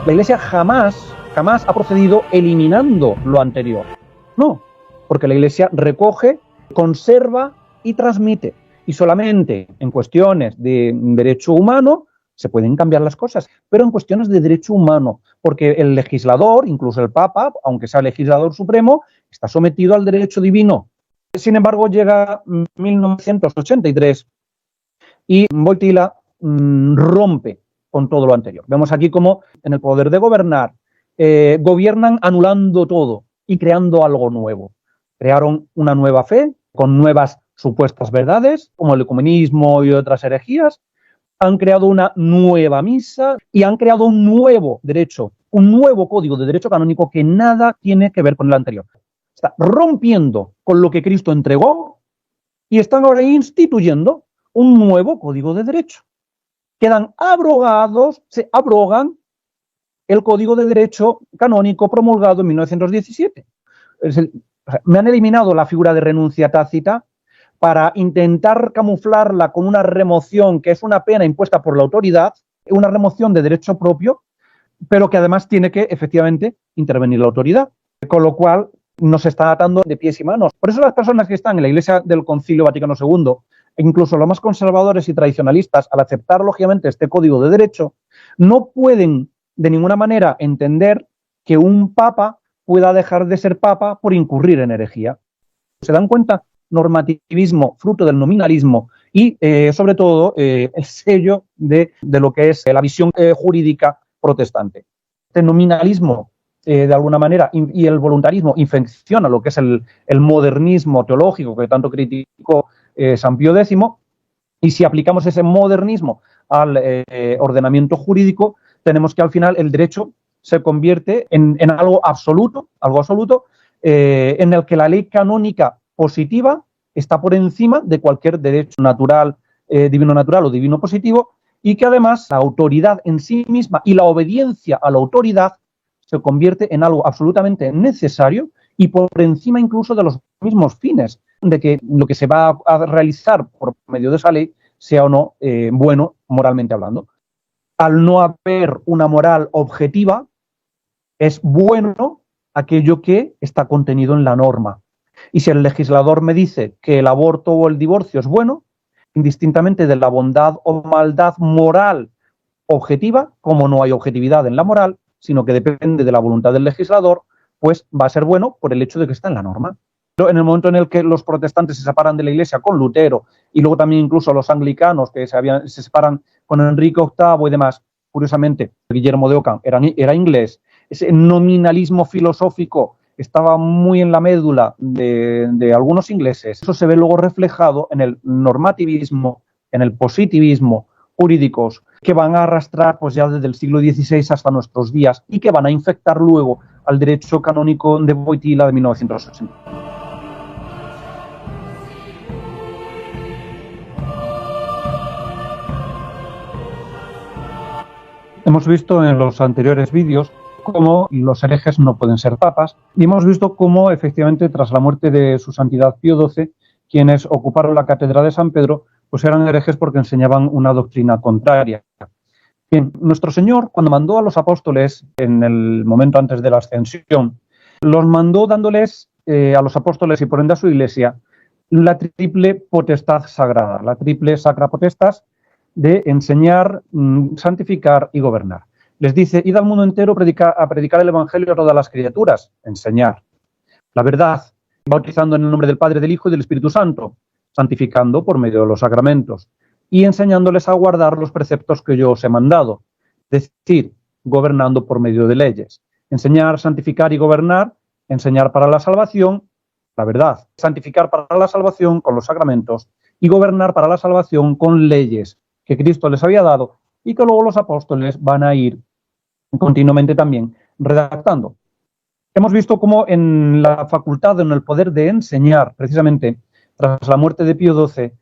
La Iglesia jamás ha procedido eliminando lo anterior. No, porque la Iglesia recoge, conserva y transmite. Y solamente en cuestiones de derecho humano se pueden cambiar las cosas, pero en cuestiones de derecho humano, porque el legislador, incluso el Papa, aunque sea legislador supremo, está sometido al derecho divino. Sin embargo, llega 1983 y Wojtyła rompe con todo lo anterior. Vemos aquí cómo en el poder de gobernar, gobiernan anulando todo y creando algo nuevo. Crearon una nueva fe con nuevas supuestas verdades, como el ecumenismo y otras herejías. Han creado una nueva misa y han creado un nuevo derecho, un nuevo código de derecho canónico que nada tiene que ver con el anterior. Está rompiendo con lo que Cristo entregó y están ahora instituyendo un nuevo código de derecho. Quedan abrogados, se abrogan el código de derecho canónico promulgado en 1917. Me han eliminado la figura de renuncia tácita para intentar camuflarla con una remoción que es una pena impuesta por la autoridad, una remoción de derecho propio, pero que además tiene que efectivamente intervenir la autoridad, con lo cual nos está atando de pies y manos. Por eso las personas que están en la Iglesia del Concilio Vaticano II, e incluso los más conservadores y tradicionalistas, al aceptar lógicamente este código de derecho, no pueden de ninguna manera entender que un papa pueda dejar de ser papa por incurrir en herejía. ¿Se dan cuenta? Normativismo, fruto del nominalismo y, sobre todo, el sello de lo que es la visión jurídica protestante. Este nominalismo, de alguna manera, y el voluntarismo infecciona lo que es el modernismo teológico que tanto criticó San Pío X, y si aplicamos ese modernismo al ordenamiento jurídico, tenemos que al final el derecho se convierte en algo absoluto, en el que la ley canónica positiva está por encima de cualquier derecho natural, divino natural o divino positivo, y que además la autoridad en sí misma y la obediencia a la autoridad se convierte en algo absolutamente necesario y por encima incluso de los mismos fines, de que lo que se va a realizar por medio de esa ley sea o no bueno moralmente hablando. Al no haber una moral objetiva, es bueno aquello que está contenido en la norma. Y si el legislador me dice que el aborto o el divorcio es bueno, indistintamente de la bondad o maldad moral objetiva, como no hay objetividad en la moral, sino que depende de la voluntad del legislador, pues va a ser bueno por el hecho de que está en la norma. Pero en el momento en el que los protestantes se separan de la Iglesia con Lutero, y luego también incluso los anglicanos que se separan con Enrique VIII y demás, curiosamente, Guillermo de Ockham era inglés, ese nominalismo filosófico estaba muy en la médula de algunos ingleses. Eso se ve luego reflejado en el normativismo, en el positivismo jurídicos que van a arrastrar pues ya desde el siglo XVI hasta nuestros días y que van a infectar luego al derecho canónico de Wojtyła de 1980. Hemos visto en los anteriores vídeos cómo los herejes no pueden ser papas y hemos visto cómo efectivamente tras la muerte de su santidad Pío XII, quienes ocuparon la cátedra de San Pedro, pues eran herejes porque enseñaban una doctrina contraria. Bien, nuestro Señor, cuando mandó a los apóstoles en el momento antes de la ascensión, los mandó dándoles a los apóstoles y por ende a su iglesia la triple potestad sagrada, la triple sacra potestas de enseñar, santificar y gobernar. Les dice, id al mundo entero a predicar el evangelio a todas las criaturas, enseñar la verdad, bautizando en el nombre del Padre, del Hijo y del Espíritu Santo, santificando por medio de los sacramentos y enseñándoles a guardar los preceptos que yo os he mandado, es decir, gobernando por medio de leyes. Enseñar, santificar y gobernar, enseñar para la salvación, la verdad, santificar para la salvación con los sacramentos y gobernar para la salvación con leyes que Cristo les había dado y que luego los apóstoles van a ir continuamente también redactando. Hemos visto cómo en la facultad, en el poder de enseñar, precisamente tras la muerte de Pío XII,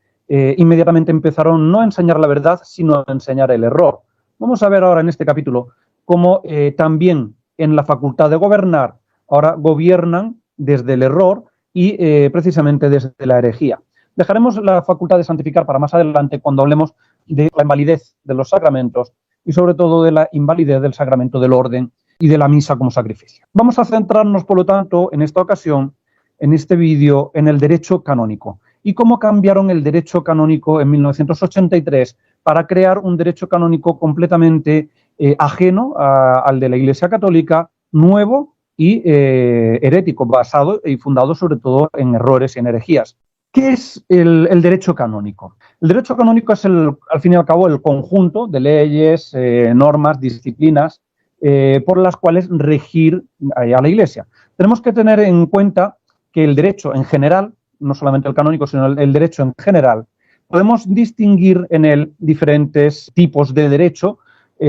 inmediatamente empezaron no a enseñar la verdad, sino a enseñar el error. Vamos a ver ahora en este capítulo cómo también en la facultad de gobernar, ahora gobiernan desde el error y precisamente desde la herejía. Dejaremos la facultad de santificar para más adelante cuando hablemos de la invalidez de los sacramentos y sobre todo de la invalidez del sacramento del orden y de la misa como sacrificio. Vamos a centrarnos, por lo tanto, en esta ocasión, en este vídeo, en el derecho canónico y cómo cambiaron el derecho canónico en 1983 para crear un derecho canónico completamente ajeno al de la Iglesia Católica, nuevo y herético, basado y fundado sobre todo en errores y en herejías. ¿Qué es el derecho canónico? El derecho canónico es, al fin y al cabo, el conjunto de leyes, normas, disciplinas por las cuales regir a la Iglesia. Tenemos que tener en cuenta que el derecho en general, no solamente el canónico, sino el derecho en general, podemos distinguir en él diferentes tipos de derecho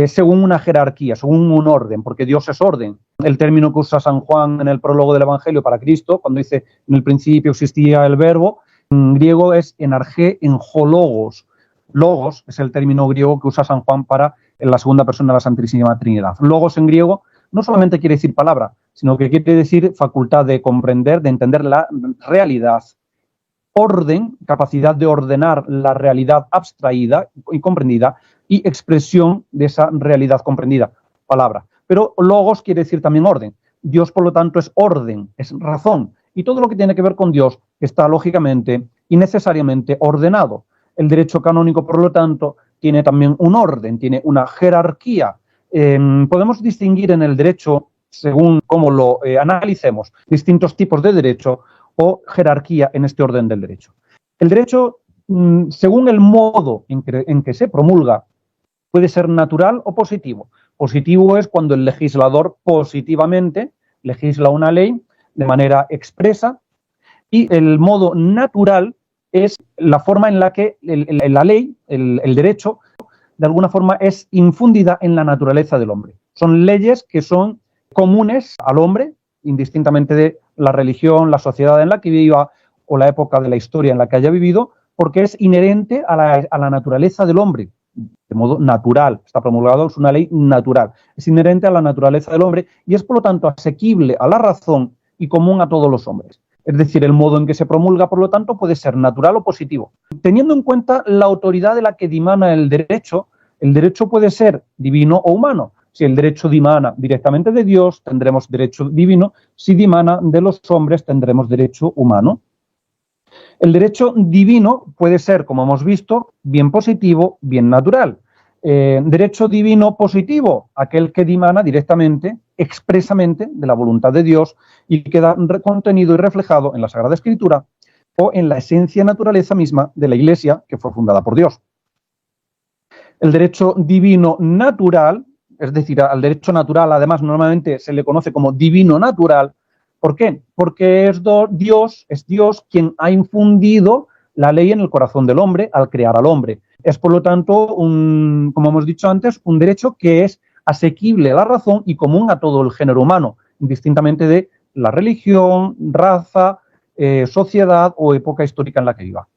según una jerarquía, según un orden, porque Dios es orden. El término que usa San Juan en el prólogo del Evangelio para Cristo, cuando dice en el principio existía el verbo, en griego es enargé enjologos. Logos es el término griego que usa San Juan para la segunda persona de la Santísima Trinidad. Logos en griego no solamente quiere decir palabra, sino que quiere decir facultad de comprender, de entender la realidad. Orden, capacidad de ordenar la realidad abstraída y comprendida, y expresión de esa realidad comprendida, palabra. Pero logos quiere decir también orden. Dios, por lo tanto, es orden, es razón. Y todo lo que tiene que ver con Dios está lógicamente y necesariamente ordenado. El derecho canónico, por lo tanto, tiene también un orden, tiene una jerarquía. Podemos distinguir en el derecho, según cómo lo analicemos, distintos tipos de derecho o jerarquía en este orden del derecho. El derecho, según el modo en que se promulga, puede ser natural o positivo. Positivo es cuando el legislador positivamente legisla una ley de manera expresa, y el modo natural es la forma en la que la ley, el derecho, de alguna forma es infundida en la naturaleza del hombre. Son leyes que son comunes al hombre, indistintamente de la religión, la sociedad en la que viva o la época de la historia en la que haya vivido, porque es inherente a la naturaleza del hombre, de modo natural. Está promulgado, es una ley natural. Es inherente a la naturaleza del hombre y es, por lo tanto, asequible a la razón y común a todos los hombres. Es decir, el modo en que se promulga, por lo tanto, puede ser natural o positivo. Teniendo en cuenta la autoridad de la que dimana el derecho puede ser divino o humano. Si el derecho dimana directamente de Dios, tendremos derecho divino. Si dimana de los hombres, tendremos derecho humano. El derecho divino puede ser, como hemos visto, bien positivo, bien natural. Derecho divino positivo, aquel que dimana directamente, expresamente, de la voluntad de Dios y queda contenido y reflejado en la Sagrada Escritura o en la esencia naturaleza misma de la Iglesia que fue fundada por Dios. El derecho divino natural, es decir, al derecho natural, además, normalmente se le conoce como divino natural. ¿Por qué? Porque es Dios quien ha infundido la ley en el corazón del hombre al crear al hombre. Es, por lo tanto, como hemos dicho antes, un derecho que es asequible a la razón y común a todo el género humano, indistintamente de la religión, raza, sociedad o época histórica en la que viva.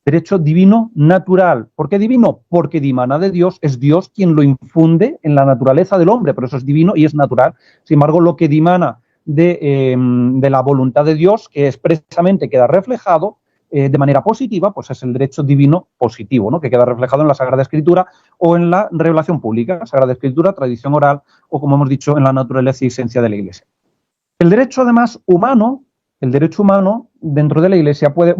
Derecho divino natural. ¿Por qué divino? Porque dimana de Dios, es Dios quien lo infunde en la naturaleza del hombre, por eso es divino y es natural. Sin embargo, lo que dimana de la voluntad de Dios, que expresamente queda reflejado de manera positiva, pues es el derecho divino positivo, ¿no? Que queda reflejado en la Sagrada Escritura o en la revelación pública, Sagrada Escritura, tradición oral o, como hemos dicho, en la naturaleza y esencia de la Iglesia. El derecho, además, humano, el derecho humano dentro de la Iglesia puede,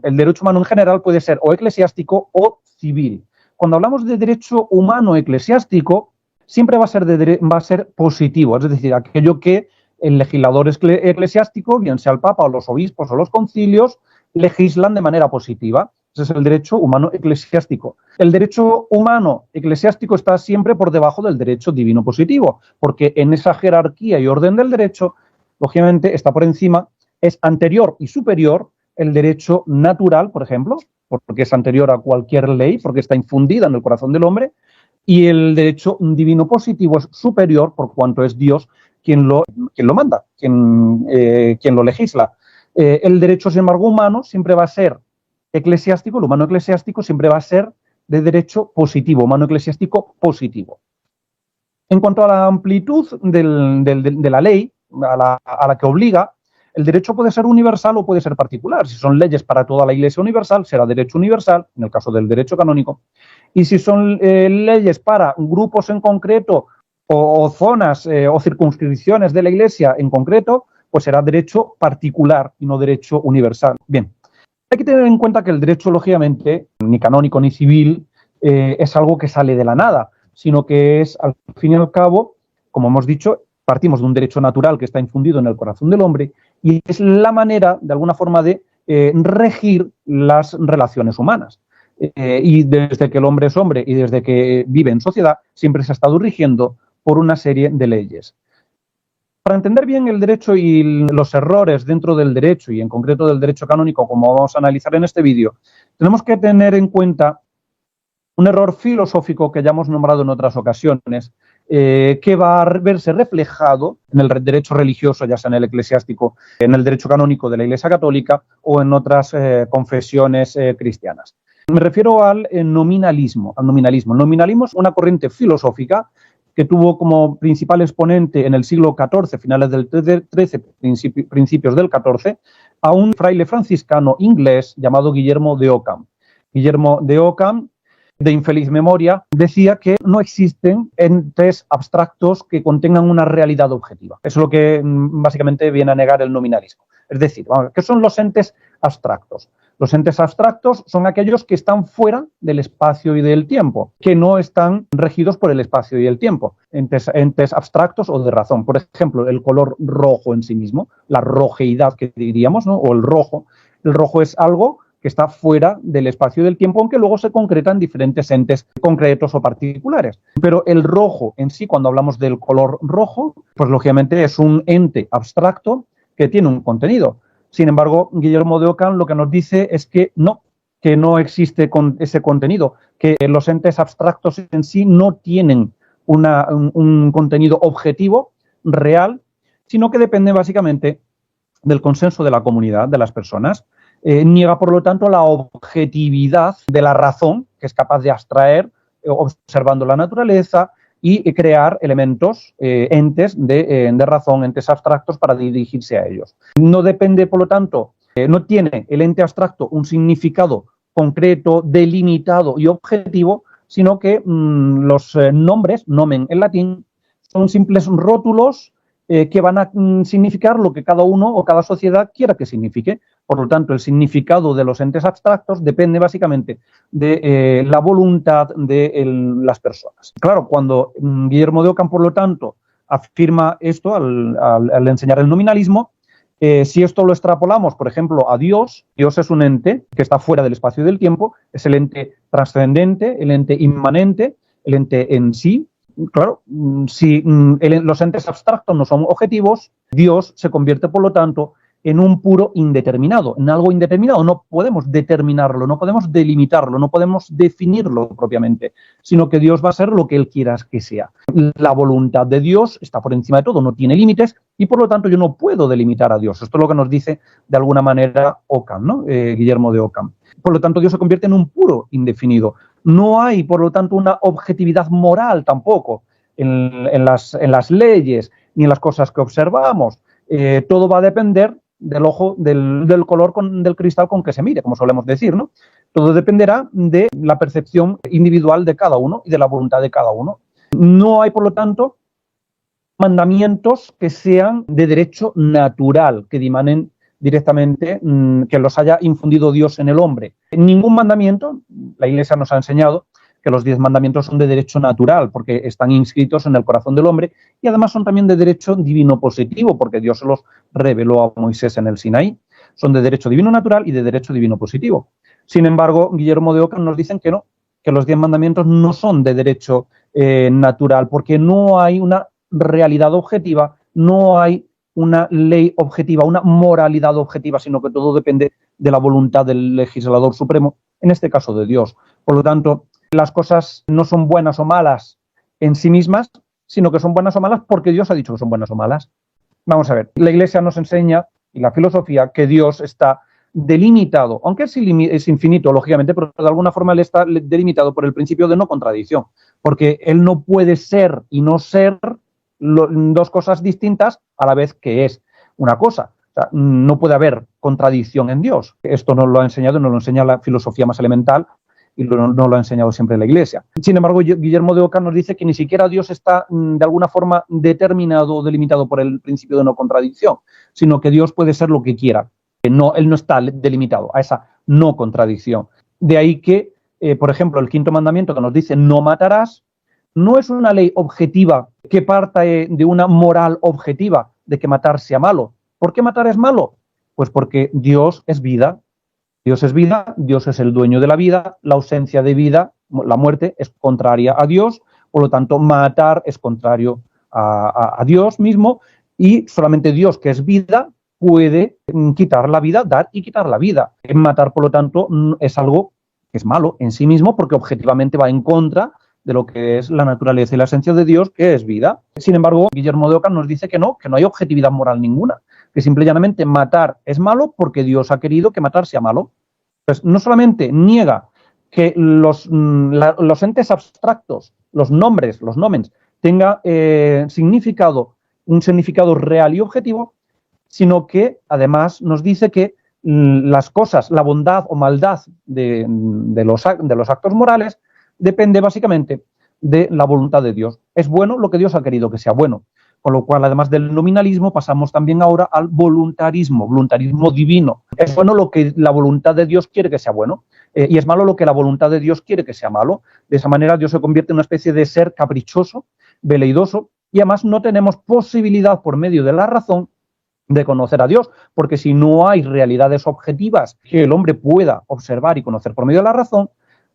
el derecho humano en general puede ser o eclesiástico o civil. Cuando hablamos de derecho humano eclesiástico, siempre va a ser positivo, es decir, aquello que el legislador eclesiástico, bien sea el Papa o los obispos o los concilios, legislan de manera positiva. Ese es el derecho humano eclesiástico. El derecho humano eclesiástico está siempre por debajo del derecho divino positivo, porque en esa jerarquía y orden del derecho, lógicamente, está por encima, es anterior y superior el derecho natural, por ejemplo, porque es anterior a cualquier ley, porque está infundida en el corazón del hombre, y el derecho divino positivo es superior por cuanto es Dios quien lo manda, quien lo legisla. El derecho, sin embargo, humano siempre va a ser eclesiástico, el humano eclesiástico siempre va a ser de derecho positivo, humano eclesiástico positivo. En cuanto a la amplitud de la ley, a la que obliga, El derecho puede ser universal o puede ser particular. Si son leyes para toda la Iglesia universal, será derecho universal, en el caso del derecho canónico. Y si son leyes para grupos en concreto o zonas o circunscripciones de la Iglesia en concreto, pues será derecho particular y no derecho universal. Bien, hay que tener en cuenta que el derecho, lógicamente, ni canónico ni civil, es algo que sale de la nada, sino que es, al fin y al cabo, como hemos dicho, partimos de un derecho natural que está infundido en el corazón del hombre y es la manera, de alguna forma, de regir las relaciones humanas. Y desde que el hombre es hombre y desde que vive en sociedad, siempre se ha estado rigiendo por una serie de leyes. Para entender bien el derecho y los errores dentro del derecho, y en concreto del derecho canónico, como vamos a analizar en este vídeo, tenemos que tener en cuenta un error filosófico que ya hemos nombrado en otras ocasiones, que va a verse reflejado en el derecho religioso, ya sea en el eclesiástico, en el derecho canónico de la Iglesia Católica o en otras confesiones cristianas. Me refiero al nominalismo. El nominalismo es una corriente filosófica que tuvo como principal exponente en el siglo XIV, finales del XIII, principios del XIV, a un fraile franciscano inglés llamado Guillermo de Ockham. Guillermo de Ockham, de infeliz memoria, decía que no existen entes abstractos que contengan una realidad objetiva. Eso es lo que básicamente viene a negar el nominalismo. Es decir, ¿qué son los entes abstractos? Los entes abstractos son aquellos que están fuera del espacio y del tiempo, que no están regidos por el espacio y el tiempo. Entes abstractos o de razón. Por ejemplo, el color rojo en sí mismo, la rojeidad que diríamos, ¿no? O el rojo. El rojo es algo que está fuera del espacio y del tiempo, aunque luego se concreta en diferentes entes concretos o particulares. Pero el rojo en sí, cuando hablamos del color rojo, pues lógicamente es un ente abstracto que tiene un contenido. Sin embargo, Guillermo de Ockham lo que nos dice es que no existe ese contenido, que los entes abstractos en sí no tienen un contenido objetivo, real, sino que depende básicamente del consenso de la comunidad, de las personas. Niega, por lo tanto, la objetividad de la razón, que es capaz de abstraer, observando la naturaleza, y crear elementos, entes de razón, entes abstractos para dirigirse a ellos. No depende, por lo tanto, no tiene el ente abstracto un significado concreto, delimitado y objetivo, sino que los nombres, nomen en latín, son simples rótulos que van a significar lo que cada uno o cada sociedad quiera que signifique. Por lo tanto, el significado de los entes abstractos depende básicamente de la voluntad de las personas. Claro, cuando Guillermo de Ockham, por lo tanto, afirma esto al enseñar el nominalismo, si esto lo extrapolamos, por ejemplo, a Dios, Dios es un ente que está fuera del espacio y del tiempo, es el ente trascendente, el ente inmanente, el ente en sí. Claro, si los entes abstractos no son objetivos, Dios se convierte, por lo tanto, en un puro indeterminado, en algo indeterminado. No podemos determinarlo, no podemos delimitarlo, no podemos definirlo propiamente, sino que Dios va a ser lo que Él quiera que sea. La voluntad de Dios está por encima de todo, no tiene límites y, por lo tanto, yo no puedo delimitar a Dios. Esto es lo que nos dice, de alguna manera, Ockham, ¿no? Guillermo de Ockham. Por lo tanto, Dios se convierte en un puro indefinido. No hay, por lo tanto, una objetividad moral tampoco en las leyes ni en las cosas que observamos. Todo va a depender del ojo, del color del cristal con que se mire, como solemos decir, ¿no? Todo dependerá de la percepción individual de cada uno y de la voluntad de cada uno. No hay, por lo tanto, mandamientos que sean de derecho natural, que dimanen directamente, que los haya infundido Dios en el hombre. Ningún mandamiento, la Iglesia nos ha enseñado que los 10 mandamientos son de derecho natural, porque están inscritos en el corazón del hombre, y además son también de derecho divino positivo, porque Dios se los reveló a Moisés en el Sinaí. Son de derecho divino natural y de derecho divino positivo. Sin embargo, Guillermo de Ockham nos dicen que no, que los 10 mandamientos no son de derecho natural, porque no hay una realidad objetiva, no hay una ley objetiva, una moralidad objetiva, sino que todo depende de la voluntad del legislador supremo, en este caso de Dios. Por lo tanto, las cosas no son buenas o malas en sí mismas, sino que son buenas o malas porque Dios ha dicho que son buenas o malas. Vamos a ver, la Iglesia nos enseña, y la filosofía, que Dios está delimitado, aunque es infinito, lógicamente, pero de alguna forma Él está delimitado por el principio de no contradicción, porque Él no puede ser y no ser dos cosas distintas a la vez que es una cosa. sea, no puede haber contradicción en Dios. Esto nos lo ha enseñado, nos lo enseña la filosofía más elemental y no lo ha enseñado siempre la Iglesia. Sin embargo, Guillermo de Ockham nos dice que ni siquiera Dios está de alguna forma determinado o delimitado por el principio de no contradicción, sino que Dios puede ser lo que quiera. Él no está delimitado a esa no contradicción. De ahí que, por ejemplo, el quinto mandamiento que nos dice no matarás, no es una ley objetiva que parta de una moral objetiva de que matar sea malo. ¿Por qué matar es malo? Pues porque Dios es vida. Dios es vida, Dios es el dueño de la vida, la ausencia de vida, la muerte, es contraria a Dios, por lo tanto, matar es contrario a Dios mismo, y solamente Dios, que es vida, puede quitar la vida, dar y quitar la vida. Matar, por lo tanto, es algo que es malo en sí mismo, porque objetivamente va en contra de lo que es la naturaleza y la esencia de Dios, que es vida. Sin embargo, Guillermo de Ockham nos dice que no hay objetividad moral ninguna, que simple y llanamente matar es malo porque Dios ha querido que matar sea malo. Pues no solamente niega que los entes abstractos, los nombres, los nomens, tenga un significado real y objetivo, sino que además nos dice que las cosas, la bondad o maldad de los actos morales depende básicamente de la voluntad de Dios. Es bueno lo que Dios ha querido que sea bueno. Con lo cual, además del nominalismo, pasamos también ahora al voluntarismo divino. Es bueno lo que la voluntad de Dios quiere que sea bueno, y es malo lo que la voluntad de Dios quiere que sea malo. De esa manera, Dios se convierte en una especie de ser caprichoso, veleidoso, y además no tenemos posibilidad por medio de la razón de conocer a Dios, porque si no hay realidades objetivas que el hombre pueda observar y conocer por medio de la razón,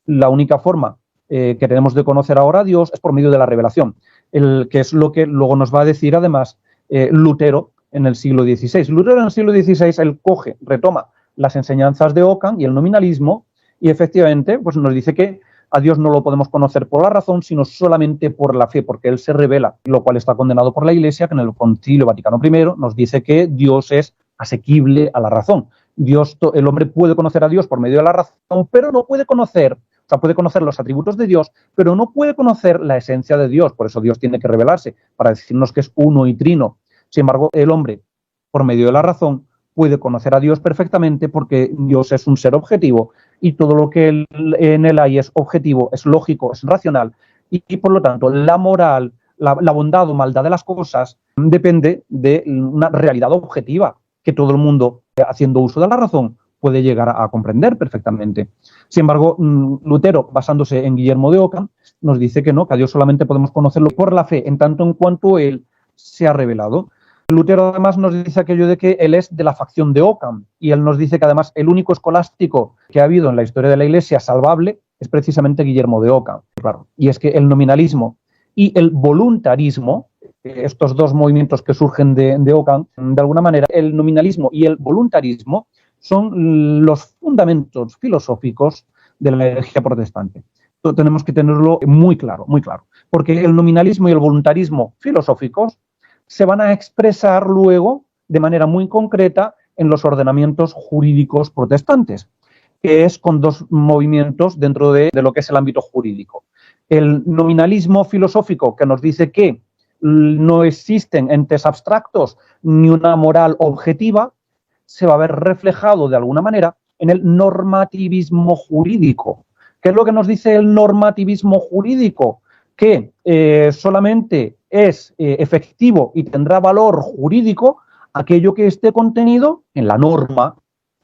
la única forma que tenemos de conocer ahora a Dios es por medio de la revelación, que es lo que luego nos va a decir además Lutero en el siglo XVI. Lutero en el siglo XVI, él retoma las enseñanzas de Ockham y el nominalismo, y efectivamente pues nos dice que a Dios no lo podemos conocer por la razón, sino solamente por la fe, porque Él se revela, lo cual está condenado por la Iglesia, que en el Concilio Vaticano I nos dice que Dios es asequible a la razón. El hombre puede conocer a Dios por medio de la razón, pero no puede conocer, o sea, puede conocer los atributos de Dios, pero no puede conocer la esencia de Dios. Por eso Dios tiene que revelarse, para decirnos que es uno y trino. Sin embargo, el hombre, por medio de la razón, puede conocer a Dios perfectamente, porque Dios es un ser objetivo y todo lo que en él hay es objetivo, es lógico, es racional, y por lo tanto la moral, la bondad o maldad de las cosas depende de una realidad objetiva que todo el mundo, haciendo uso de la razón, puede llegar a comprender perfectamente. Sin embargo, Lutero, basándose en Guillermo de Ockham, nos dice que no, que a Dios solamente podemos conocerlo por la fe, en tanto en cuanto Él se ha revelado. Lutero además nos dice aquello de que él es de la facción de Ockham, y él nos dice que además el único escolástico que ha habido en la historia de la Iglesia salvable es precisamente Guillermo de Ockham. Claro. Y es que el nominalismo y el voluntarismo, estos dos movimientos que surgen de Ockham, de alguna manera el nominalismo y el voluntarismo son los fundamentos filosóficos de la herejía protestante. Esto tenemos que tenerlo muy claro, porque el nominalismo y el voluntarismo filosóficos se van a expresar luego de manera muy concreta en los ordenamientos jurídicos protestantes, que es con dos movimientos dentro de lo que es el ámbito jurídico. El nominalismo filosófico, que nos dice que no existen entes abstractos ni una moral objetiva, se va a ver reflejado de alguna manera en el normativismo jurídico. ¿Qué es lo que nos dice el normativismo jurídico? Que solamente es efectivo y tendrá valor jurídico aquello que esté contenido en la norma,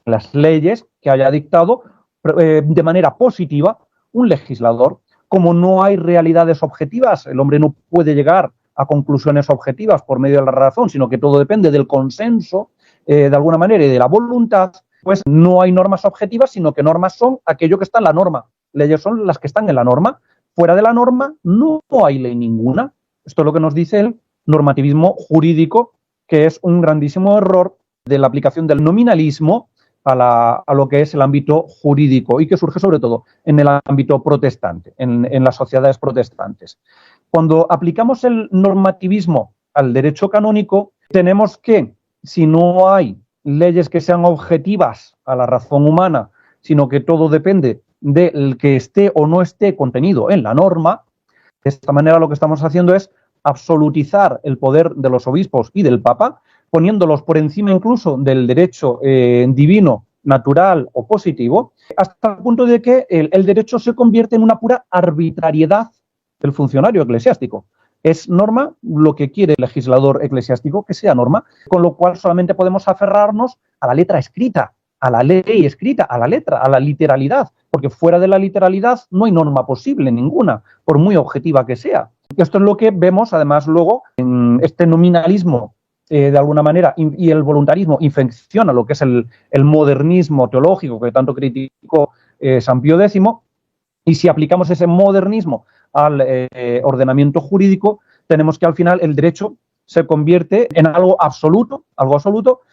en las leyes que haya dictado de manera positiva un legislador. Como no hay realidades objetivas, el hombre no puede llegar a conclusiones objetivas por medio de la razón, sino que todo depende del consenso, de alguna manera, y de la voluntad, pues no hay normas objetivas, sino que normas son aquello que está en la norma. Leyes son las que están en la norma. Fuera de la norma no hay ley ninguna. Esto es lo que nos dice el normativismo jurídico, que es un grandísimo error de la aplicación del nominalismo a lo que es el ámbito jurídico, y que surge sobre todo en el ámbito protestante, en las sociedades protestantes. Cuando aplicamos el normativismo al derecho canónico, tenemos que, si no hay leyes que sean objetivas a la razón humana, sino que todo depende del que esté o no esté contenido en la norma, de esta manera lo que estamos haciendo es absolutizar el poder de los obispos y del Papa, poniéndolos por encima incluso del derecho divino, natural o positivo, hasta el punto de que el derecho se convierte en una pura arbitrariedad del funcionario eclesiástico. Es norma lo que quiere el legislador eclesiástico que sea norma, con lo cual solamente podemos aferrarnos a la letra escrita, a la ley escrita, a la letra, a la literalidad, porque fuera de la literalidad no hay norma posible ninguna, por muy objetiva que sea. Esto es lo que vemos además luego en este nominalismo de alguna manera, y el voluntarismo infecciona lo que es el modernismo teológico que tanto criticó San Pío X, y si aplicamos ese modernismo al ordenamiento jurídico, tenemos que al final el derecho se convierte en algo absoluto,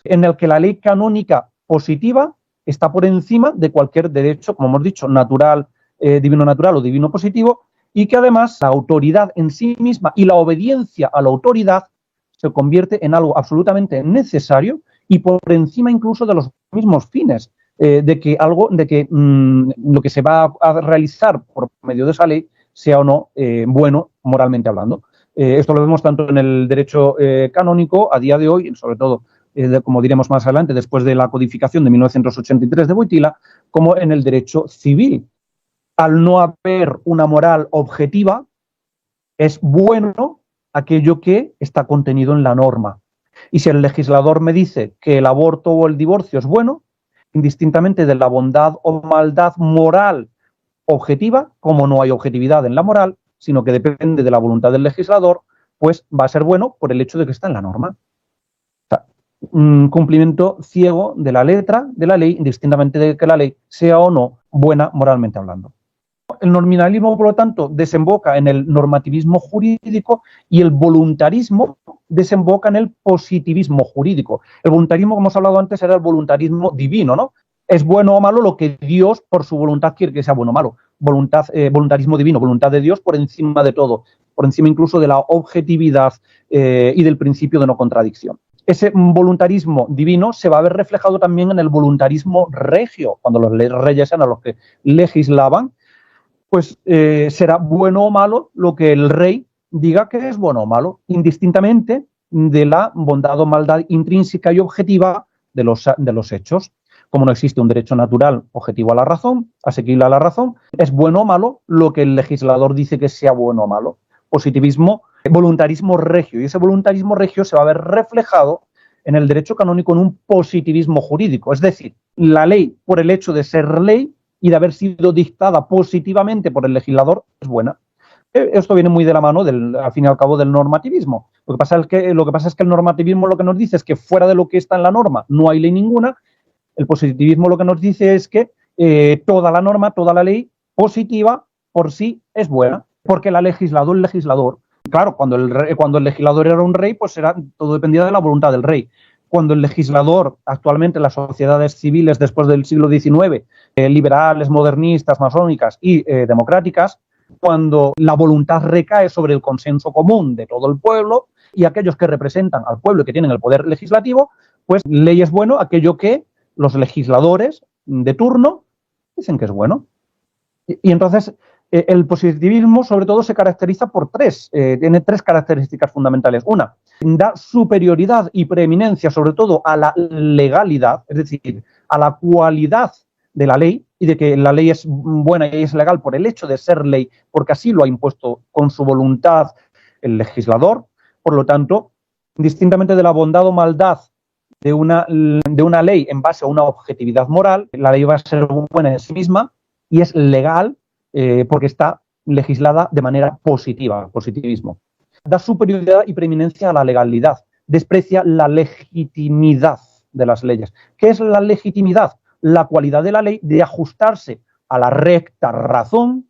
en el que la ley canónica positiva está por encima de cualquier derecho, como hemos dicho, natural, divino natural o divino positivo, y que además la autoridad en sí misma y la obediencia a la autoridad se convierte en algo absolutamente necesario y por encima incluso de los mismos fines, de que lo que se va a realizar por medio de esa ley sea o no bueno moralmente hablando. Esto lo vemos tanto en el derecho canónico a día de hoy, sobre todo, como diremos más adelante, después de la codificación de 1983 de Wojtyla, como en el derecho civil. Al no haber una moral objetiva, es bueno aquello que está contenido en la norma. Y si el legislador me dice que el aborto o el divorcio es bueno, indistintamente de la bondad o maldad moral objetiva, como no hay objetividad en la moral, sino que depende de la voluntad del legislador, pues va a ser bueno por el hecho de que está en la norma. O sea, un cumplimiento ciego de la letra de la ley, indistintamente de que la ley sea o no buena moralmente hablando. El nominalismo, por lo tanto, desemboca en el normativismo jurídico y el voluntarismo desemboca en el positivismo jurídico. El voluntarismo, como hemos hablado antes, era el voluntarismo divino, ¿no? Es bueno o malo lo que Dios, por su voluntad, quiere que sea bueno o malo. Voluntarismo divino, voluntad de Dios por encima de todo, por encima incluso de la objetividad y del principio de no contradicción. Ese voluntarismo divino se va a ver reflejado también en el voluntarismo regio, cuando los reyes eran los que legislaban, pues será bueno o malo lo que el rey diga que es bueno o malo, indistintamente de la bondad o maldad intrínseca y objetiva de los hechos. Como no existe un derecho natural objetivo a la razón, asequible a la razón, es bueno o malo lo que el legislador dice que sea bueno o malo. Positivismo, voluntarismo regio, y ese voluntarismo regio se va a ver reflejado en el derecho canónico en un positivismo jurídico, es decir, la ley, por el hecho de ser ley y de haber sido dictada positivamente por el legislador, es buena. Esto viene muy de la mano, al fin y al cabo, del normativismo. Lo que pasa es que el normativismo lo que nos dice es que fuera de lo que está en la norma no hay ley ninguna. El positivismo lo que nos dice es que toda la norma, toda la ley positiva por sí es buena, porque la ha legislado el legislador. Claro, cuando el legislador era un rey, pues todo dependía de la voluntad del rey. Cuando el legislador, actualmente las sociedades civiles después del siglo XIX, liberales, modernistas, masónicas y democráticas, cuando la voluntad recae sobre el consenso común de todo el pueblo y aquellos que representan al pueblo y que tienen el poder legislativo, pues ley es bueno aquello que los legisladores de turno dicen que es bueno. Y entonces el positivismo sobre todo se caracteriza por tiene tres características fundamentales. Una, da superioridad y preeminencia sobre todo a la legalidad, es decir, a la cualidad de la ley y de que la ley es buena y es legal por el hecho de ser ley, porque así lo ha impuesto con su voluntad el legislador. Por lo tanto, indistintamente de la bondad o maldad de una ley en base a una objetividad moral, la ley va a ser buena en sí misma y es legal porque está legislada de manera positiva, positivismo. Da superioridad y preeminencia a la legalidad, desprecia la legitimidad de las leyes. ¿Qué es la legitimidad? La cualidad de la ley de ajustarse a la recta razón,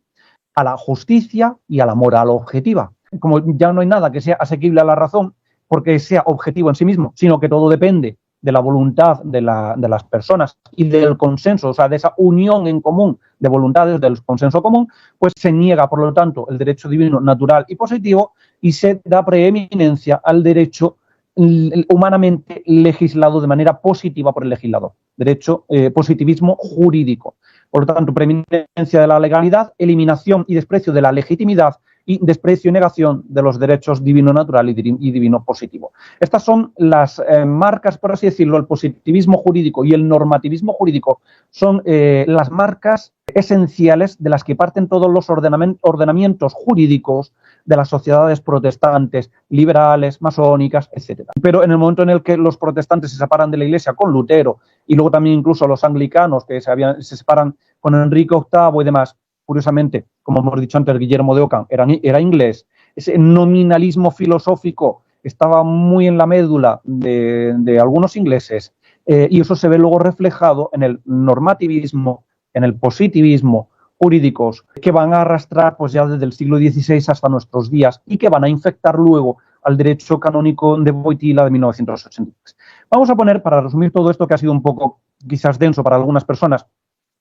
a la justicia y a la moral objetiva. Como ya no hay nada que sea asequible a la razón porque sea objetivo en sí mismo, sino que todo depende de la voluntad de las personas y del consenso, o sea, de esa unión en común de voluntades, del consenso común, pues se niega, por lo tanto, el derecho divino natural y positivo y se da preeminencia al derecho humanamente legislado de manera positiva por el legislador. Derecho, positivismo jurídico. Por lo tanto, preeminencia de la legalidad, eliminación y desprecio de la legitimidad y desprecio y negación de los derechos divino natural y divino positivo. Estas son las marcas, por así decirlo, el positivismo jurídico y el normativismo jurídico son las marcas esenciales de las que parten todos los ordenamientos jurídicos de las sociedades protestantes, liberales, masónicas, etc. Pero en el momento en el que los protestantes se separan de la Iglesia con Lutero y luego también incluso los anglicanos que se separan con Enrique VIII y demás, curiosamente, como hemos dicho antes, Guillermo de Ockham era inglés, ese nominalismo filosófico estaba muy en la médula de algunos ingleses y eso se ve luego reflejado en el normativismo, en el positivismo jurídicos que van a arrastrar pues ya desde el siglo XVI hasta nuestros días y que van a infectar luego al derecho canónico de Wojtyla de 1983. Vamos a poner, para resumir todo esto que ha sido un poco quizás denso para algunas personas,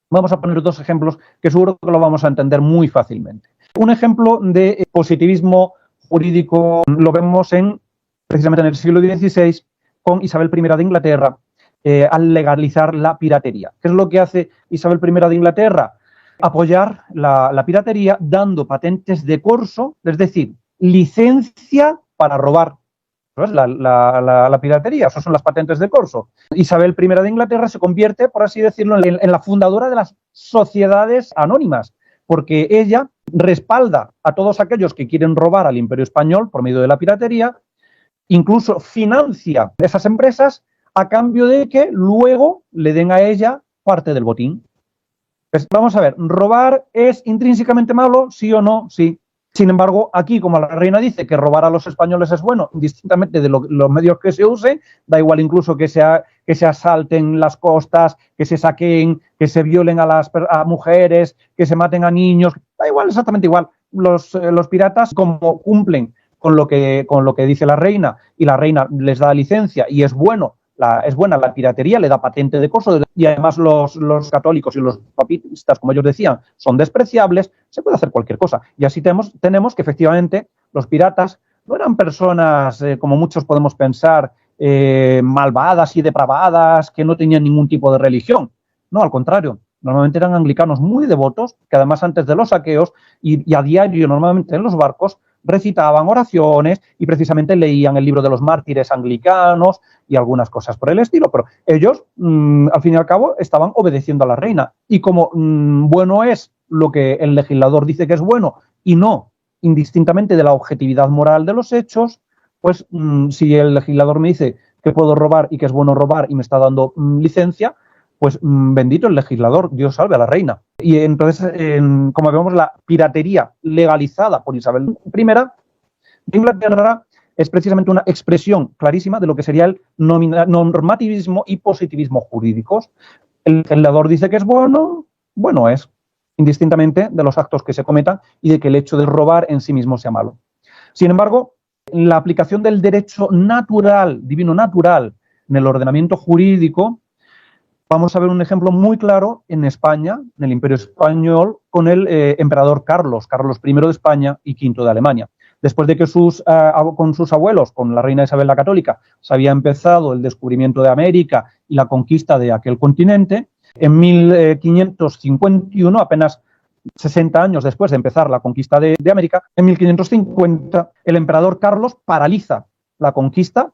vamos a poner dos ejemplos que seguro que lo vamos a entender muy fácilmente. Un ejemplo de positivismo jurídico lo vemos precisamente en el siglo XVI con Isabel I de Inglaterra al legalizar la piratería. ¿Qué es lo que hace Isabel I de Inglaterra? Apoyar la piratería dando patentes de corso, es decir, licencia para robar. ¿No es? La piratería, esas son las patentes de corso. Isabel I de Inglaterra se convierte, por así decirlo, en la fundadora de las sociedades anónimas, porque ella respalda a todos aquellos que quieren robar al Imperio Español por medio de la piratería, incluso financia esas empresas a cambio de que luego le den a ella parte del botín. Pues vamos a ver, ¿robar es intrínsecamente malo? ¿Sí o no? Sí. Sin embargo, aquí, como la reina dice que robar a los españoles es bueno, indistintamente de los medios que se usen, da igual incluso que se asalten las costas, que se saqueen, que se violen a mujeres, que se maten a niños, da igual, exactamente igual. Los piratas, como cumplen con lo que dice la reina y la reina les da licencia y es buena la piratería, le da patente de corso y además los católicos y los papistas, como ellos decían, son despreciables, se puede hacer cualquier cosa. Y así tenemos que efectivamente los piratas no eran personas, como muchos podemos pensar, malvadas y depravadas, que no tenían ningún tipo de religión. No, al contrario. Normalmente eran anglicanos muy devotos, que además antes de los saqueos y a diario normalmente en los barcos recitaban oraciones y precisamente leían el libro de los mártires anglicanos y algunas cosas por el estilo, pero ellos, al fin y al cabo, estaban obedeciendo a la reina. Y como bueno es lo que el legislador dice que es bueno y no indistintamente de la objetividad moral de los hechos, pues si el legislador me dice que puedo robar y que es bueno robar y me está dando licencia, pues bendito el legislador, Dios salve a la reina. Y entonces, como vemos, la piratería legalizada por Isabel I de Inglaterra es precisamente una expresión clarísima de lo que sería el normativismo y positivismo jurídicos. El legislador dice que es bueno, bueno es, indistintamente de los actos que se cometan y de que el hecho de robar en sí mismo sea malo. Sin embargo, la aplicación del derecho natural, divino natural, en el ordenamiento jurídico, vamos a ver un ejemplo muy claro en España, en el Imperio Español, con el emperador Carlos I de España y V de Alemania. Después de que con sus abuelos, con la reina Isabel la Católica, se había empezado el descubrimiento de América y la conquista de aquel continente, en 1551, apenas 60 años después de empezar la conquista de América, en 1550, el emperador Carlos paraliza la conquista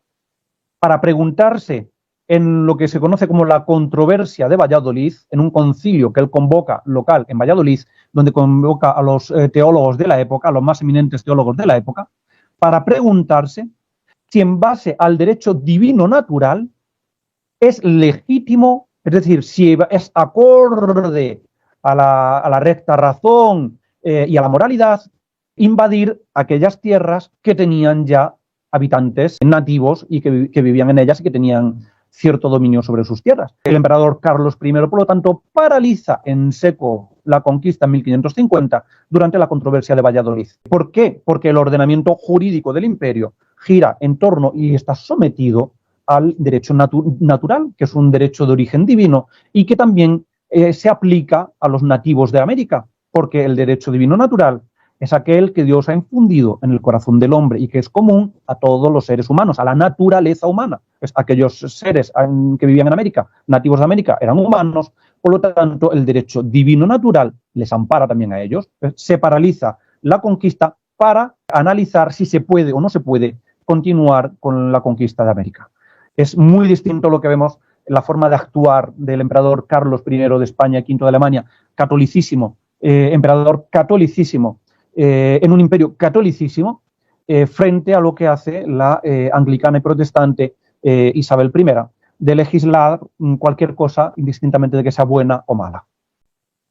para preguntarse en lo que se conoce como la controversia de Valladolid, en un concilio que él convoca local en Valladolid, donde convoca a los teólogos de la época, a los más eminentes teólogos de la época, para preguntarse si en base al derecho divino natural es legítimo, es decir, si es acorde a la recta razón y a la moralidad, invadir aquellas tierras que tenían ya habitantes nativos y que vivían en ellas y que tenían cierto dominio sobre sus tierras. El emperador Carlos I, por lo tanto, paraliza en seco la conquista en 1550 durante la controversia de Valladolid. ¿Por qué? Porque el ordenamiento jurídico del imperio gira en torno y está sometido al derecho natural, que es un derecho de origen divino y que también se aplica a los nativos de América, porque el derecho divino natural es aquel que Dios ha infundido en el corazón del hombre y que es común a todos los seres humanos, a la naturaleza humana. Pues aquellos seres que vivían en América, nativos de América, eran humanos, por lo tanto el derecho divino natural les ampara también a ellos. Se paraliza la conquista para analizar si se puede o no se puede continuar con la conquista de América. Es muy distinto lo que vemos en la forma de actuar del emperador Carlos I de España, V de Alemania, catolicísimo, emperador catolicísimo, en un imperio catolicísimo, frente a lo que hace la anglicana y protestante Isabel I, de legislar cualquier cosa indistintamente de que sea buena o mala.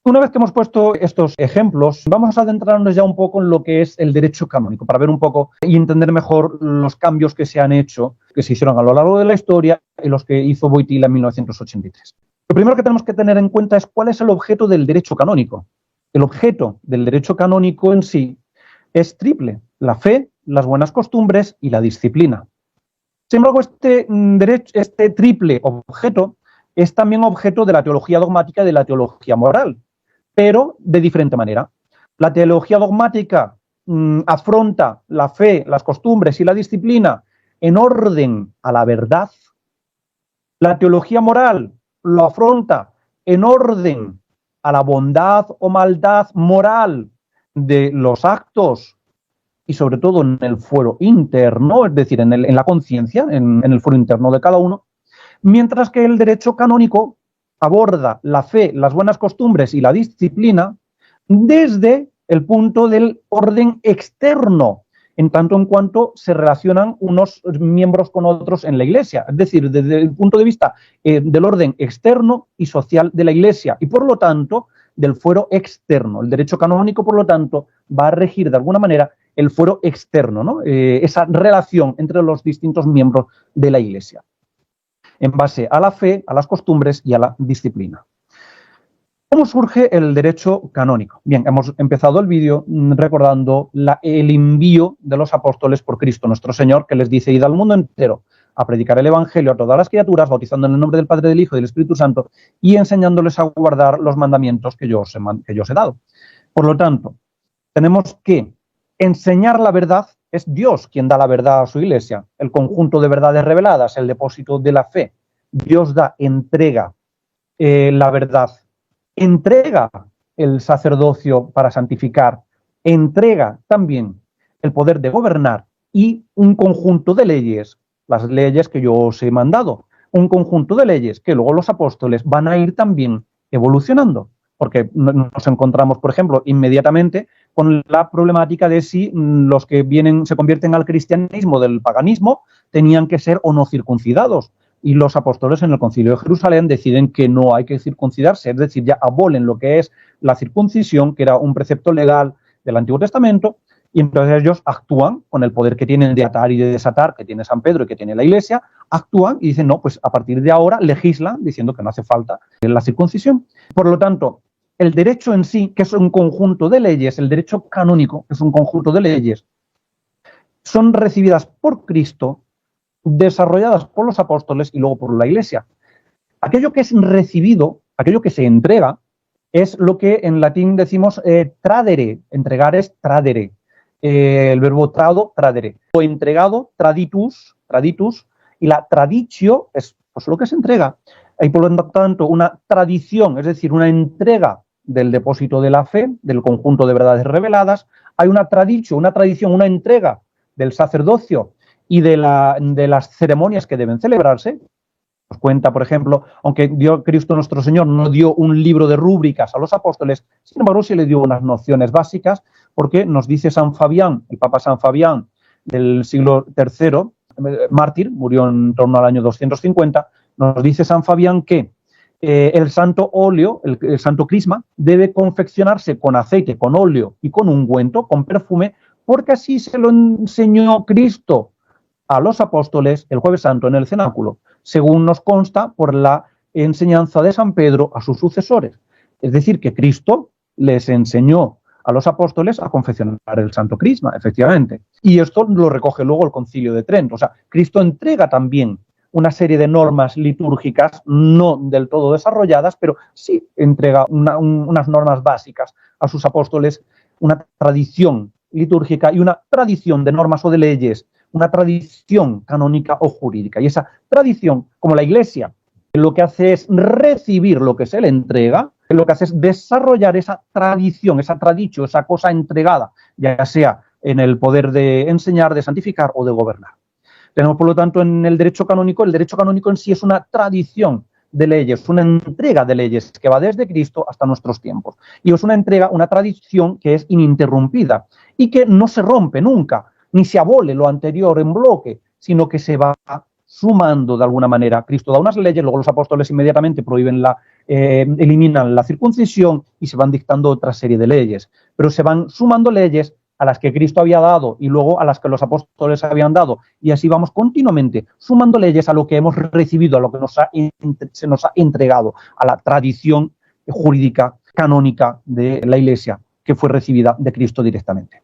Una vez que hemos puesto estos ejemplos, vamos a adentrarnos ya un poco en lo que es el derecho canónico, para ver un poco y entender mejor los cambios que se han hecho, que se hicieron a lo largo de la historia y los que hizo Wojtyla en 1983. Lo primero que tenemos que tener en cuenta es cuál es el objeto del derecho canónico. El objeto del derecho canónico en sí es triple: la fe, las buenas costumbres y la disciplina. Sin embargo, este triple objeto es también objeto de la teología dogmática y de la teología moral, pero de diferente manera. La teología dogmática afronta la fe, las costumbres y la disciplina en orden a la verdad. La teología moral lo afronta en orden a la bondad o maldad moral de los actos y sobre todo en el fuero interno, es decir, en la conciencia, en el fuero interno de cada uno, mientras que el derecho canónico aborda la fe, las buenas costumbres y la disciplina desde el punto del orden externo, en tanto en cuanto se relacionan unos miembros con otros en la Iglesia, es decir, desde el punto de vista del orden externo y social de la Iglesia, y por lo tanto del fuero externo. El derecho canónico, por lo tanto, va a regir de alguna manera el fuero externo, ¿no? Esa relación entre los distintos miembros de la Iglesia, en base a la fe, a las costumbres y a la disciplina. ¿Cómo surge el derecho canónico? Bien, hemos empezado el vídeo recordando el envío de los apóstoles por Cristo nuestro Señor, que les dice: id al mundo entero a predicar el Evangelio a todas las criaturas, bautizando en el nombre del Padre, del Hijo y del Espíritu Santo, y enseñándoles a guardar los mandamientos que yo os he dado. Por lo tanto, tenemos que enseñar la verdad. Es Dios quien da la verdad a su Iglesia, el conjunto de verdades reveladas, el depósito de la fe. Dios entrega la verdad, entrega el sacerdocio para santificar, entrega también el poder de gobernar y un conjunto de leyes, las leyes que yo os he mandado, un conjunto de leyes que luego los apóstoles van a ir también evolucionando, porque nos encontramos, por ejemplo, inmediatamente con la problemática de si los que se convierten al cristianismo del paganismo tenían que ser o no circuncidados. Y los apóstoles en el Concilio de Jerusalén deciden que no hay que circuncidarse, es decir, ya abolen lo que es la circuncisión, que era un precepto legal del Antiguo Testamento, y entonces ellos actúan con el poder que tienen de atar y de desatar, que tiene San Pedro y que tiene la Iglesia, actúan y dicen, no, pues a partir de ahora legislan diciendo que no hace falta la circuncisión. Por lo tanto, el derecho en sí, que es un conjunto de leyes, el derecho canónico, que es un conjunto de leyes, son recibidas por Cristo, desarrolladas por los apóstoles y luego por la Iglesia. Aquello que es recibido, aquello que se entrega, es lo que en latín decimos tradere. Entregar es tradere. El verbo trado, tradere. O entregado, traditus, y la traditio es pues, lo que se entrega. Hay por lo tanto una tradición, es decir, una entrega del depósito de la fe, del conjunto de verdades reveladas. Hay una traditio, una tradición, una entrega del sacerdocio y de las ceremonias que deben celebrarse. Nos cuenta, por ejemplo, aunque Cristo nuestro Señor no dio un libro de rúbricas a los apóstoles, sin embargo sí le dio unas nociones básicas, porque nos dice San Fabián, el Papa San Fabián del siglo III, mártir, murió en torno al año 250, nos dice San Fabián que el santo óleo, el santo crisma, debe confeccionarse con aceite, con óleo y con ungüento, con perfume, porque así se lo enseñó Cristo a los apóstoles el Jueves Santo en el cenáculo, según nos consta por la enseñanza de San Pedro a sus sucesores. Es decir, que Cristo les enseñó a los apóstoles a confeccionar el Santo Crisma, efectivamente. Y esto lo recoge luego el Concilio de Trento. O sea, Cristo entrega también una serie de normas litúrgicas, no del todo desarrolladas, pero sí entrega unas normas básicas a sus apóstoles, una tradición litúrgica y una tradición de normas o de leyes, una tradición canónica o jurídica. Y esa tradición, como la Iglesia, lo que hace es recibir lo que se le entrega, lo que hace es desarrollar esa tradición, esa traditio, esa cosa entregada, ya sea en el poder de enseñar, de santificar o de gobernar. Tenemos, por lo tanto, en el derecho canónico en sí es una tradición de leyes, una entrega de leyes que va desde Cristo hasta nuestros tiempos. Y es una entrega, una tradición que es ininterrumpida y que no se rompe nunca, ni se abole lo anterior en bloque, sino que se va sumando de alguna manera. Cristo da unas leyes, luego los apóstoles inmediatamente eliminan la circuncisión y se van dictando otra serie de leyes. Pero se van sumando leyes a las que Cristo había dado y luego a las que los apóstoles habían dado. Y así vamos continuamente sumando leyes a lo que hemos recibido, a lo que se nos ha entregado, a la tradición jurídica canónica de la Iglesia, que fue recibida de Cristo directamente.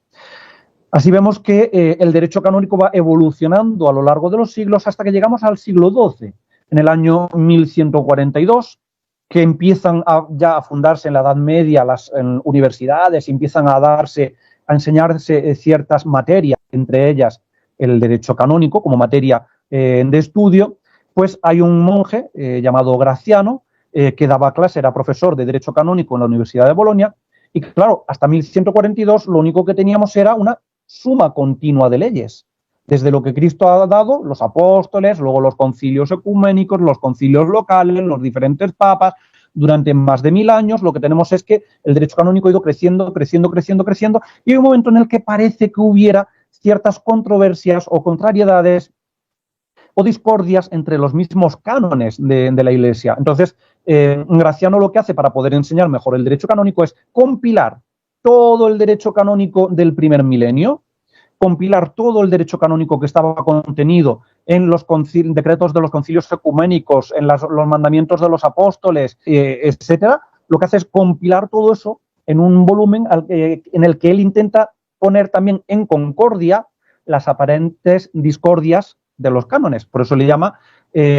Así vemos que el derecho canónico va evolucionando a lo largo de los siglos hasta que llegamos al siglo XII, en el año 1142, que empiezan ya a fundarse en la Edad Media las universidades, y empiezan a enseñarse ciertas materias, entre ellas el derecho canónico como materia de estudio. Pues hay un monje llamado Graciano que daba clase, era profesor de derecho canónico en la Universidad de Bolonia, y claro, hasta 1142 lo único que teníamos era una suma continua de leyes, desde lo que Cristo ha dado, los apóstoles, luego los concilios ecuménicos, los concilios locales, los diferentes papas. Durante más de 1000 años lo que tenemos es que el derecho canónico ha ido creciendo, y hay un momento en el que parece que hubiera ciertas controversias o contrariedades o discordias entre los mismos cánones de la Iglesia. Entonces, Graciano lo que hace para poder enseñar mejor el derecho canónico es compilar todo el derecho canónico del primer milenio, compilar todo el derecho canónico que estaba contenido en los decretos de los concilios ecuménicos, en los mandamientos de los apóstoles, etcétera. Lo que hace es compilar todo eso en un volumen en el que él intenta poner también en concordia las aparentes discordias de los cánones. Por eso le llama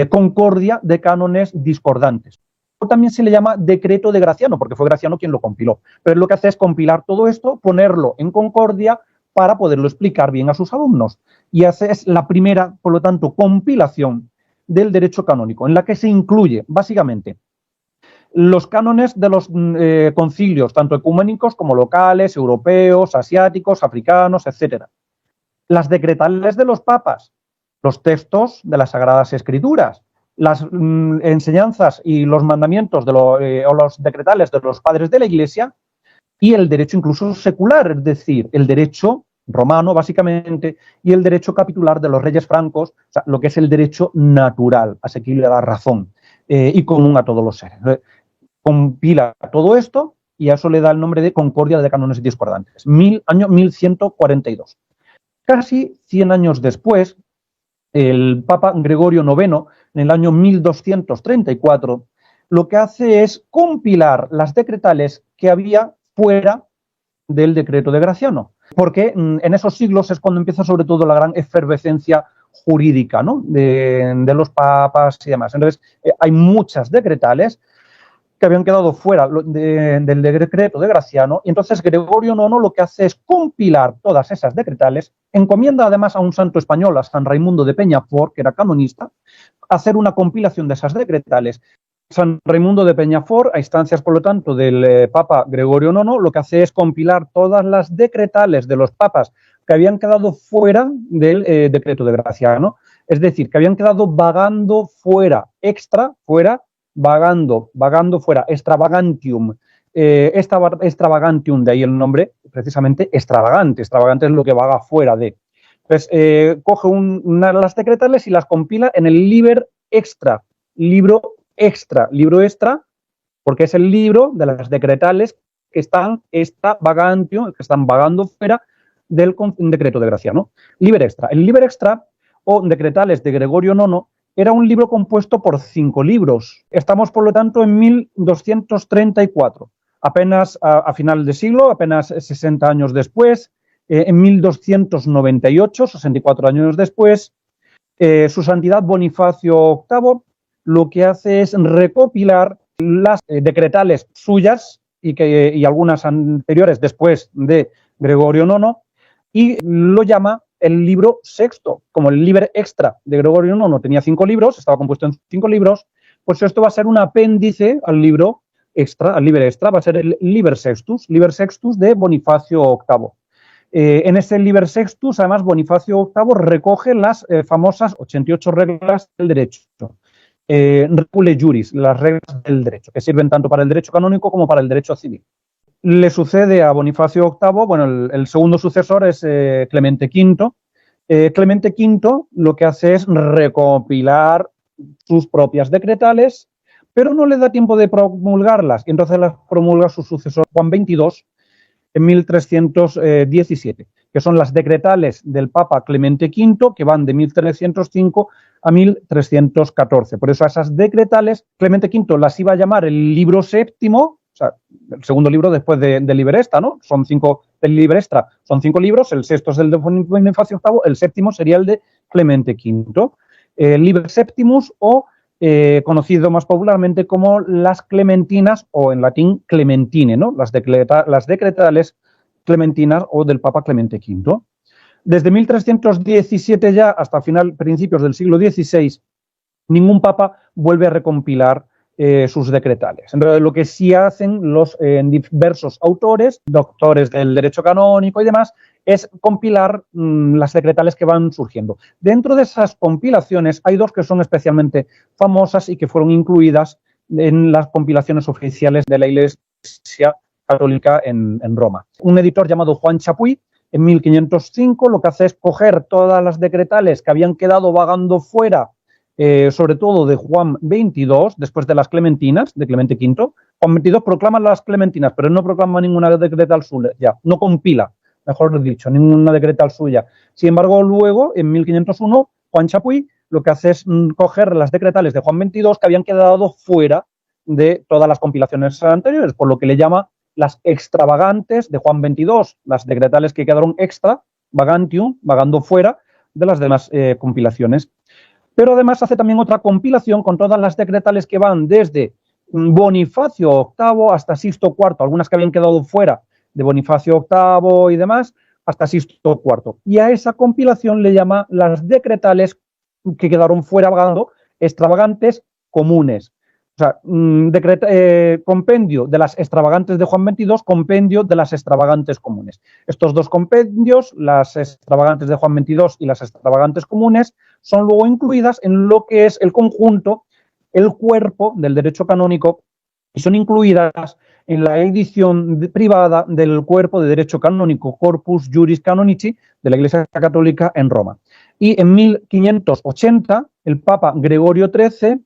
concordia de cánones discordantes. También se le llama decreto de Graciano, porque fue Graciano quien lo compiló. Pero lo que hace es compilar todo esto, ponerlo en concordia para poderlo explicar bien a sus alumnos. Y esa es la primera, por lo tanto, compilación del derecho canónico, en la que se incluye, básicamente, los cánones de los concilios, tanto ecuménicos como locales, europeos, asiáticos, africanos, etcétera. Las decretales de los papas, los textos de las Sagradas Escrituras, las enseñanzas y los mandamientos o los decretales de los padres de la Iglesia, y el derecho incluso secular, es decir, el derecho romano, básicamente, y el derecho capitular de los reyes francos, o sea, lo que es el derecho natural, asequible a la razón y común a todos los seres. Compila todo esto y a eso le da el nombre de Concordia de Cánones Discordantes, año 1142. Casi 100 años después, el Papa Gregorio IX, en el año 1234, lo que hace es compilar las decretales que había fuera del decreto de Graciano, porque en esos siglos es cuando empieza sobre todo la gran efervescencia jurídica, ¿no?, de los papas y demás. Entonces, hay muchas decretales que habían quedado fuera del decreto de Graciano, y entonces Gregorio IX lo que hace es compilar todas esas decretales, encomienda además a un santo español, a San Raimundo de Peñafort, que era canonista, hacer una compilación de esas decretales. San Raimundo de Peñafort, a instancias, por lo tanto, del Papa Gregorio IX, lo que hace es compilar todas las decretales de los papas que habían quedado fuera del decreto de Graciano, es decir, que habían quedado vagando fuera, vagando fuera, extravagantium. Extravagantium, de ahí el nombre, precisamente extravagante. Extravagante es lo que vaga fuera de. Entonces, coge una de las decretales y las compila en el Liber Extra, libro extra, porque es el libro de las decretales que están extravagantium, que están vagando fuera del decreto de Graciano. Liber Extra. El Liber Extra, o decretales de Gregorio IX, era un libro compuesto por 5 libros. Estamos, por lo tanto, en 1234, apenas a final de siglo, apenas 60 años después. En 1298, 64 años después, su santidad Bonifacio VIII lo que hace es recopilar las decretales suyas y algunas anteriores después de Gregorio IX, y lo llama el libro sexto. Como el Liber Extra de Gregorio IX tenía 5 libros, estaba compuesto en 5 libros, pues esto va a ser un apéndice al libro extra, al Liber Extra, va a ser el Liber Sextus de Bonifacio VIII. En ese Liber Sextus, además, Bonifacio VIII recoge las famosas 88 reglas del derecho, Regulae Juris, las reglas del derecho, que sirven tanto para el derecho canónico como para el derecho civil. Le sucede a Bonifacio VIII, bueno, el segundo sucesor es Clemente V. Clemente V lo que hace es recopilar sus propias decretales, pero no le da tiempo de promulgarlas, y entonces las promulga su sucesor Juan XXII en 1317, que son las decretales del Papa Clemente V, que van de 1305 a 1314. Por eso a esas decretales Clemente V las iba a llamar el libro séptimo, o sea, el segundo libro después de Liber Extra, ¿no? Son 5 del Liber Extra, son 5 libros, el sexto es el de Bonifacio VIII, el séptimo sería el de Clemente V. Liber Septimus, o conocido más popularmente como las Clementinas, o en latín Clementine, ¿no? Las decretales clementinas o del Papa Clemente V. Desde 1317 ya hasta principios del siglo XVI, ningún papa vuelve a recompilar sus decretales. Entonces, lo que sí hacen los diversos autores, doctores del derecho canónico y demás, es compilar las decretales que van surgiendo. Dentro de esas compilaciones hay dos que son especialmente famosas y que fueron incluidas en las compilaciones oficiales de la Iglesia Católica en Roma. Un editor llamado Juan Chapuy, en 1505, lo que hace es coger todas las decretales que habían quedado vagando fuera, sobre todo de Juan XXII, después de las Clementinas, de Clemente V. Juan XXII proclama las Clementinas, pero no proclama ninguna decretal suya, no compila, mejor dicho, ninguna decretal suya. Sin embargo, luego, en 1501, Juan Chapuy lo que hace es coger las decretales de Juan XXII que habían quedado fuera de todas las compilaciones anteriores, por lo que le llama las extravagantes de Juan XXII, las decretales que quedaron extra, vagantium, vagando fuera de las demás compilaciones. Pero además hace también otra compilación con todas las decretales que van desde Bonifacio VIII hasta Sixto IV, algunas que habían quedado fuera de Bonifacio VIII y demás, hasta Sixto IV. Y a esa compilación le llama las decretales que quedaron fuera vagando, extravagantes comunes. O sea, compendio de las extravagantes de Juan XXII, compendio de las extravagantes comunes. Estos dos compendios, las extravagantes de Juan XXII y las extravagantes comunes, son luego incluidas en lo que es el conjunto, el cuerpo del derecho canónico, y son incluidas en la edición privada del cuerpo de derecho canónico, Corpus Juris Canonici, de la Iglesia Católica en Roma. Y en 1580, el Papa Gregorio XIII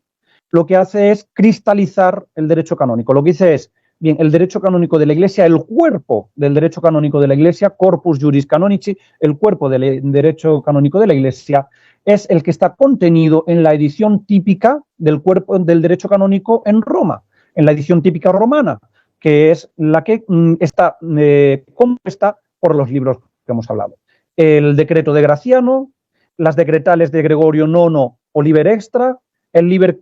lo que hace es cristalizar el derecho canónico. Lo que dice es, bien, el derecho canónico de la Iglesia, el cuerpo del derecho canónico de la Iglesia, Corpus Juris Canonici, el cuerpo del derecho canónico de la Iglesia, es el que está contenido en la edición típica del cuerpo del derecho canónico en Roma, en la edición típica romana, que es la que está compuesta por los libros que hemos hablado. El decreto de Graciano, las decretales de Gregorio IX o Liber Extra, el Liber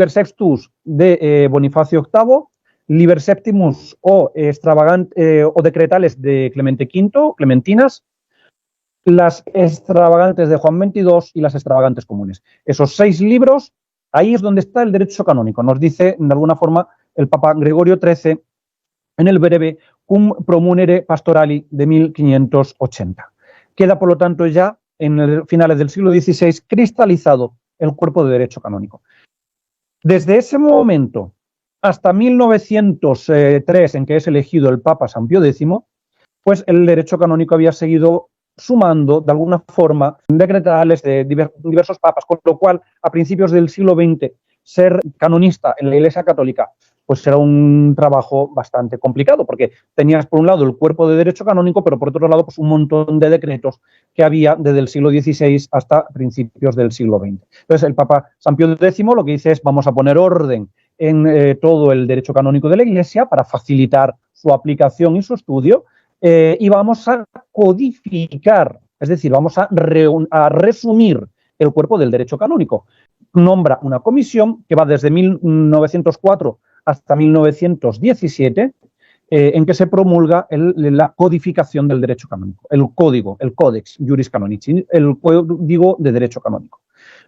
Sextus de Bonifacio VIII, Liber Septimus o decretales de Clemente V, Clementinas, las extravagantes de Juan XXII y las extravagantes comunes. Esos 6 libros, ahí es donde está el derecho canónico. Nos dice, de alguna forma, el Papa Gregorio XIII en el Breve Cum Promunere Pastorali de 1580. Queda, por lo tanto, ya en finales del siglo XVI cristalizado el cuerpo de derecho canónico. Desde ese momento hasta 1903, en que es elegido el Papa San Pío X, pues el derecho canónico había seguido sumando, de alguna forma, decretales de diversos papas, con lo cual, a principios del siglo XX, ser canonista en la Iglesia Católica, pues era un trabajo bastante complicado, porque tenías, por un lado, el cuerpo de derecho canónico, pero por otro lado, pues un montón de decretos que había desde el siglo XVI hasta principios del siglo XX. Entonces, el Papa San Pío X lo que dice es, vamos a poner orden en todo el derecho canónico de la Iglesia para facilitar su aplicación y su estudio, y vamos a codificar, es decir, vamos a resumir el cuerpo del derecho canónico. Nombra una comisión que va desde 1904 hasta 1917, en que se promulga la codificación del derecho canónico, el código, el Codex Juris Canonici, el código de derecho canónico.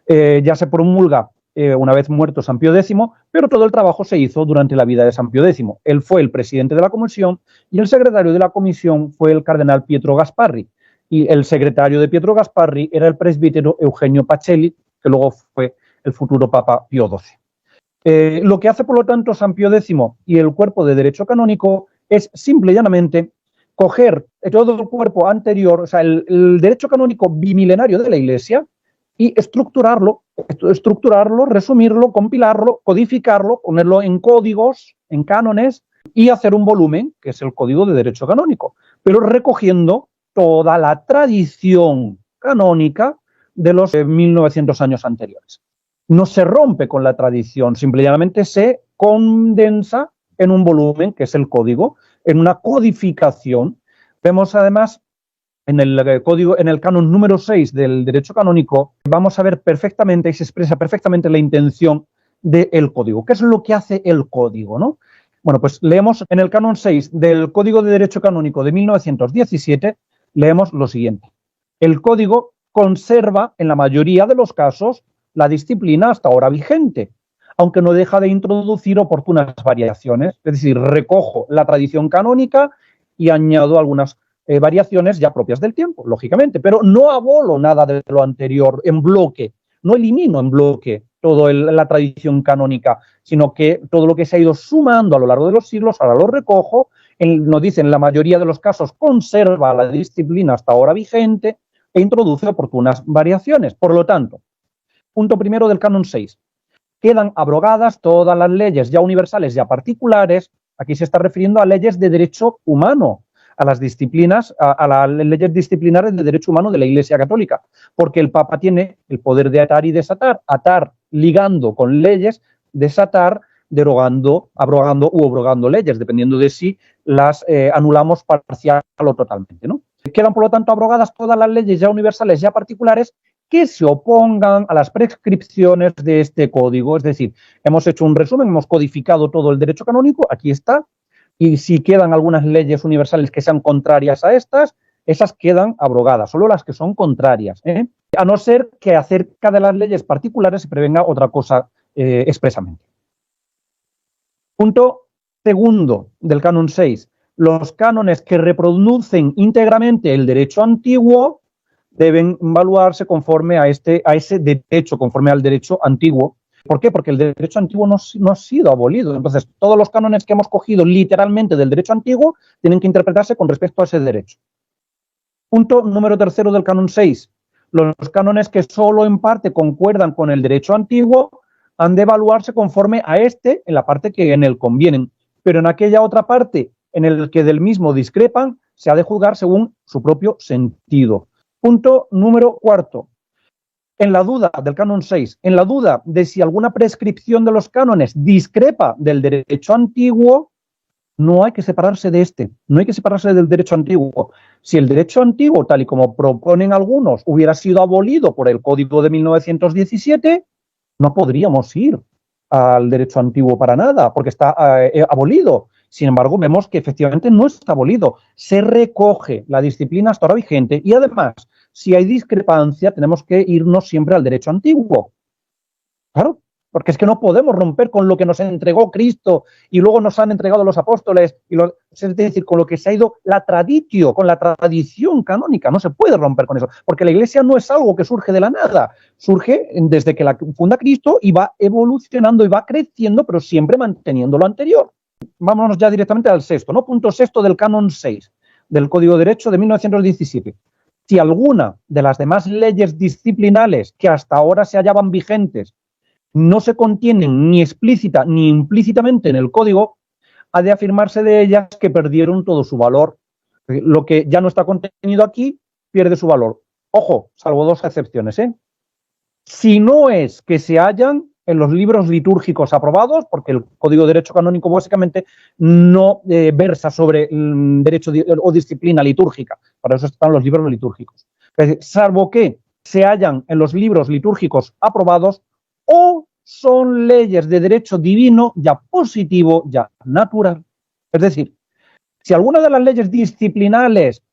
Ya se promulga una vez muerto San Pío X, pero todo el trabajo se hizo durante la vida de San Pío X. Él fue el presidente de la comisión y el secretario de la comisión fue el cardenal Pietro Gasparri. Y el secretario de Pietro Gasparri era el presbítero Eugenio Pacelli, que luego fue el futuro Papa Pío XII. Lo que hace, por lo tanto, San Pío X y el cuerpo de derecho canónico es simple y llanamente coger todo el cuerpo anterior, o sea, el derecho canónico bimilenario de la Iglesia, y estructurarlo, resumirlo, compilarlo, codificarlo, ponerlo en códigos, en cánones, y hacer un volumen, que es el Código de Derecho Canónico, pero recogiendo toda la tradición canónica de los 1900 años anteriores. No se rompe con la tradición, simplemente se condensa en un volumen, que es el código, en una codificación. Vemos además en el código, en el canon número 6 del derecho canónico, vamos a ver perfectamente y se expresa perfectamente la intención del código. ¿Qué es lo que hace el código, no? Bueno, pues leemos en el canon 6 del Código de Derecho Canónico de 1917, leemos lo siguiente. El código conserva, en la mayoría de los casos, la disciplina hasta ahora vigente, aunque no deja de introducir oportunas variaciones, es decir, recojo la tradición canónica y añado algunas variaciones ya propias del tiempo, lógicamente, pero no abolo nada de lo anterior en bloque, no elimino en bloque toda la tradición canónica, sino que todo lo que se ha ido sumando a lo largo de los siglos, ahora lo recojo, nos dice en la mayoría de los casos conserva la disciplina hasta ahora vigente e introduce oportunas variaciones. Por lo tanto, punto primero del canon 6, quedan abrogadas todas las leyes ya universales, ya particulares, aquí se está refiriendo a leyes de derecho humano, a las disciplinas, a las leyes disciplinares de derecho humano de la Iglesia Católica, porque el Papa tiene el poder de atar y desatar, atar ligando con leyes, desatar derogando, abrogando u abrogando leyes, dependiendo de si las anulamos parcial o totalmente, ¿no? Quedan, por lo tanto, abrogadas todas las leyes ya universales, ya particulares, que se opongan a las prescripciones de este código. Es decir, hemos hecho un resumen, hemos codificado todo el derecho canónico, aquí está, y si quedan algunas leyes universales que sean contrarias a estas, esas quedan abrogadas, solo las que son contrarias, a no ser que acerca de las leyes particulares se prevenga otra cosa expresamente. Punto segundo del canon 6. Los cánones que reproducen íntegramente el derecho antiguo deben evaluarse conforme a ese derecho, conforme al derecho antiguo. ¿Por qué? Porque el derecho antiguo no ha sido abolido. Entonces, todos los cánones que hemos cogido literalmente del derecho antiguo tienen que interpretarse con respecto a ese derecho. Punto número tercero del canon 6. Los cánones que solo en parte concuerdan con el derecho antiguo han de evaluarse conforme a este en la parte que en él convienen, pero en aquella otra parte en el que del mismo discrepan se ha de juzgar según su propio sentido. Punto número cuarto. En la duda del canon 6, en la duda de si alguna prescripción de los cánones discrepa del derecho antiguo, no hay que separarse de este, no hay que separarse del derecho antiguo. Si el derecho antiguo, tal y como proponen algunos, hubiera sido abolido por el Código de 1917, no podríamos ir al derecho antiguo para nada, porque está abolido. Sin embargo, vemos que efectivamente no está abolido. Se recoge la disciplina hasta ahora vigente y además, si hay discrepancia, tenemos que irnos siempre al derecho antiguo. Claro, porque es que no podemos romper con lo que nos entregó Cristo y luego nos han entregado los apóstoles, es decir, con lo que se ha ido la traditio, con la tradición canónica. No se puede romper con eso, porque la Iglesia no es algo que surge de la nada, surge desde que la funda Cristo y va evolucionando y va creciendo, pero siempre manteniendo lo anterior. Vámonos ya directamente al sexto, ¿no? Punto sexto del canon 6 del Código de Derecho de 1917. Si alguna de las demás leyes disciplinales que hasta ahora se hallaban vigentes no se contienen ni explícita ni implícitamente en el código, ha de afirmarse de ellas que perdieron todo su valor. Lo que ya no está contenido aquí pierde su valor. Ojo, salvo dos excepciones, ¿eh? Si no es que se hallan en los libros litúrgicos aprobados, porque el Código de Derecho Canónico básicamente no versa sobre derecho o disciplina litúrgica. Para eso están los libros litúrgicos. Es decir, salvo que se hallan en los libros litúrgicos aprobados o son leyes de derecho divino ya positivo, ya natural. Es decir, si alguna de las leyes disciplinales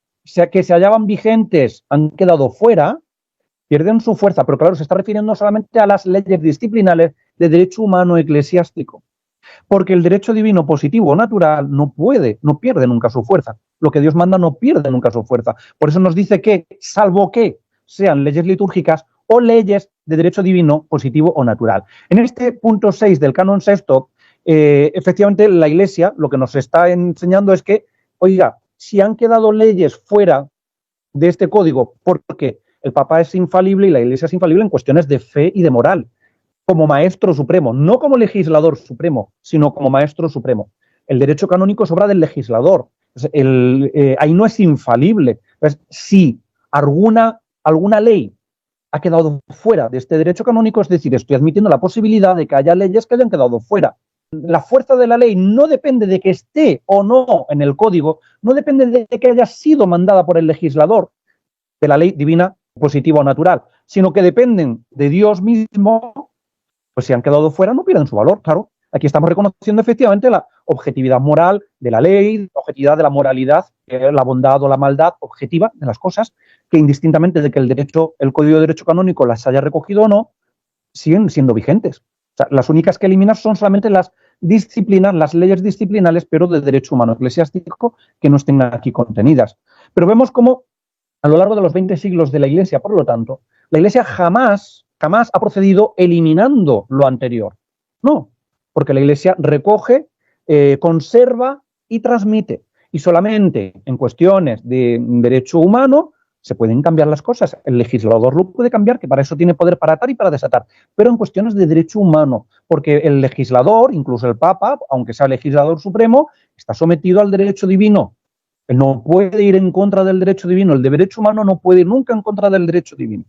que se hallaban vigentes han quedado fuera, pierden su fuerza, pero claro, se está refiriendo solamente a las leyes disciplinales de derecho humano eclesiástico. Porque el derecho divino positivo o natural no pierde nunca su fuerza. Lo que Dios manda no pierde nunca su fuerza. Por eso nos dice que, salvo que sean leyes litúrgicas o leyes de derecho divino positivo o natural. En este punto 6 del canon sexto, efectivamente la Iglesia lo que nos está enseñando es que, oiga, si han quedado leyes fuera de este código, porque el Papa es infalible y la Iglesia es infalible en cuestiones de fe y de moral, como maestro supremo, no como legislador supremo, sino como maestro supremo. El derecho canónico es obra del legislador. Ahí no es infalible. Entonces, si alguna ley ha quedado fuera de este derecho canónico, es decir, estoy admitiendo la posibilidad de que haya leyes que hayan quedado fuera. La fuerza de la ley no depende de que esté o no en el código, no depende de que haya sido mandada por el legislador de la ley divina, positiva o natural, sino que dependen de Dios mismo. Pues si han quedado fuera no pierden su valor, claro. Aquí estamos reconociendo efectivamente la objetividad moral de la ley, la objetividad de la moralidad, la bondad o la maldad objetiva de las cosas, que indistintamente de que el Código de Derecho Canónico las haya recogido o no, siguen siendo vigentes. O sea, las únicas que eliminan son solamente las disciplinas, las leyes disciplinales, pero de derecho humano eclesiástico, que no estén aquí contenidas. Pero vemos cómo a lo largo de los 20 siglos de la Iglesia, por lo tanto, la Iglesia jamás ha procedido eliminando lo anterior. No, porque la Iglesia recoge, conserva y transmite. Y solamente en cuestiones de derecho humano se pueden cambiar las cosas. El legislador lo puede cambiar, que para eso tiene poder para atar y para desatar. Pero en cuestiones de derecho humano, porque el legislador, incluso el Papa, aunque sea legislador supremo, está sometido al derecho divino. Él no puede ir en contra del derecho divino. El derecho humano no puede ir nunca en contra del derecho divino.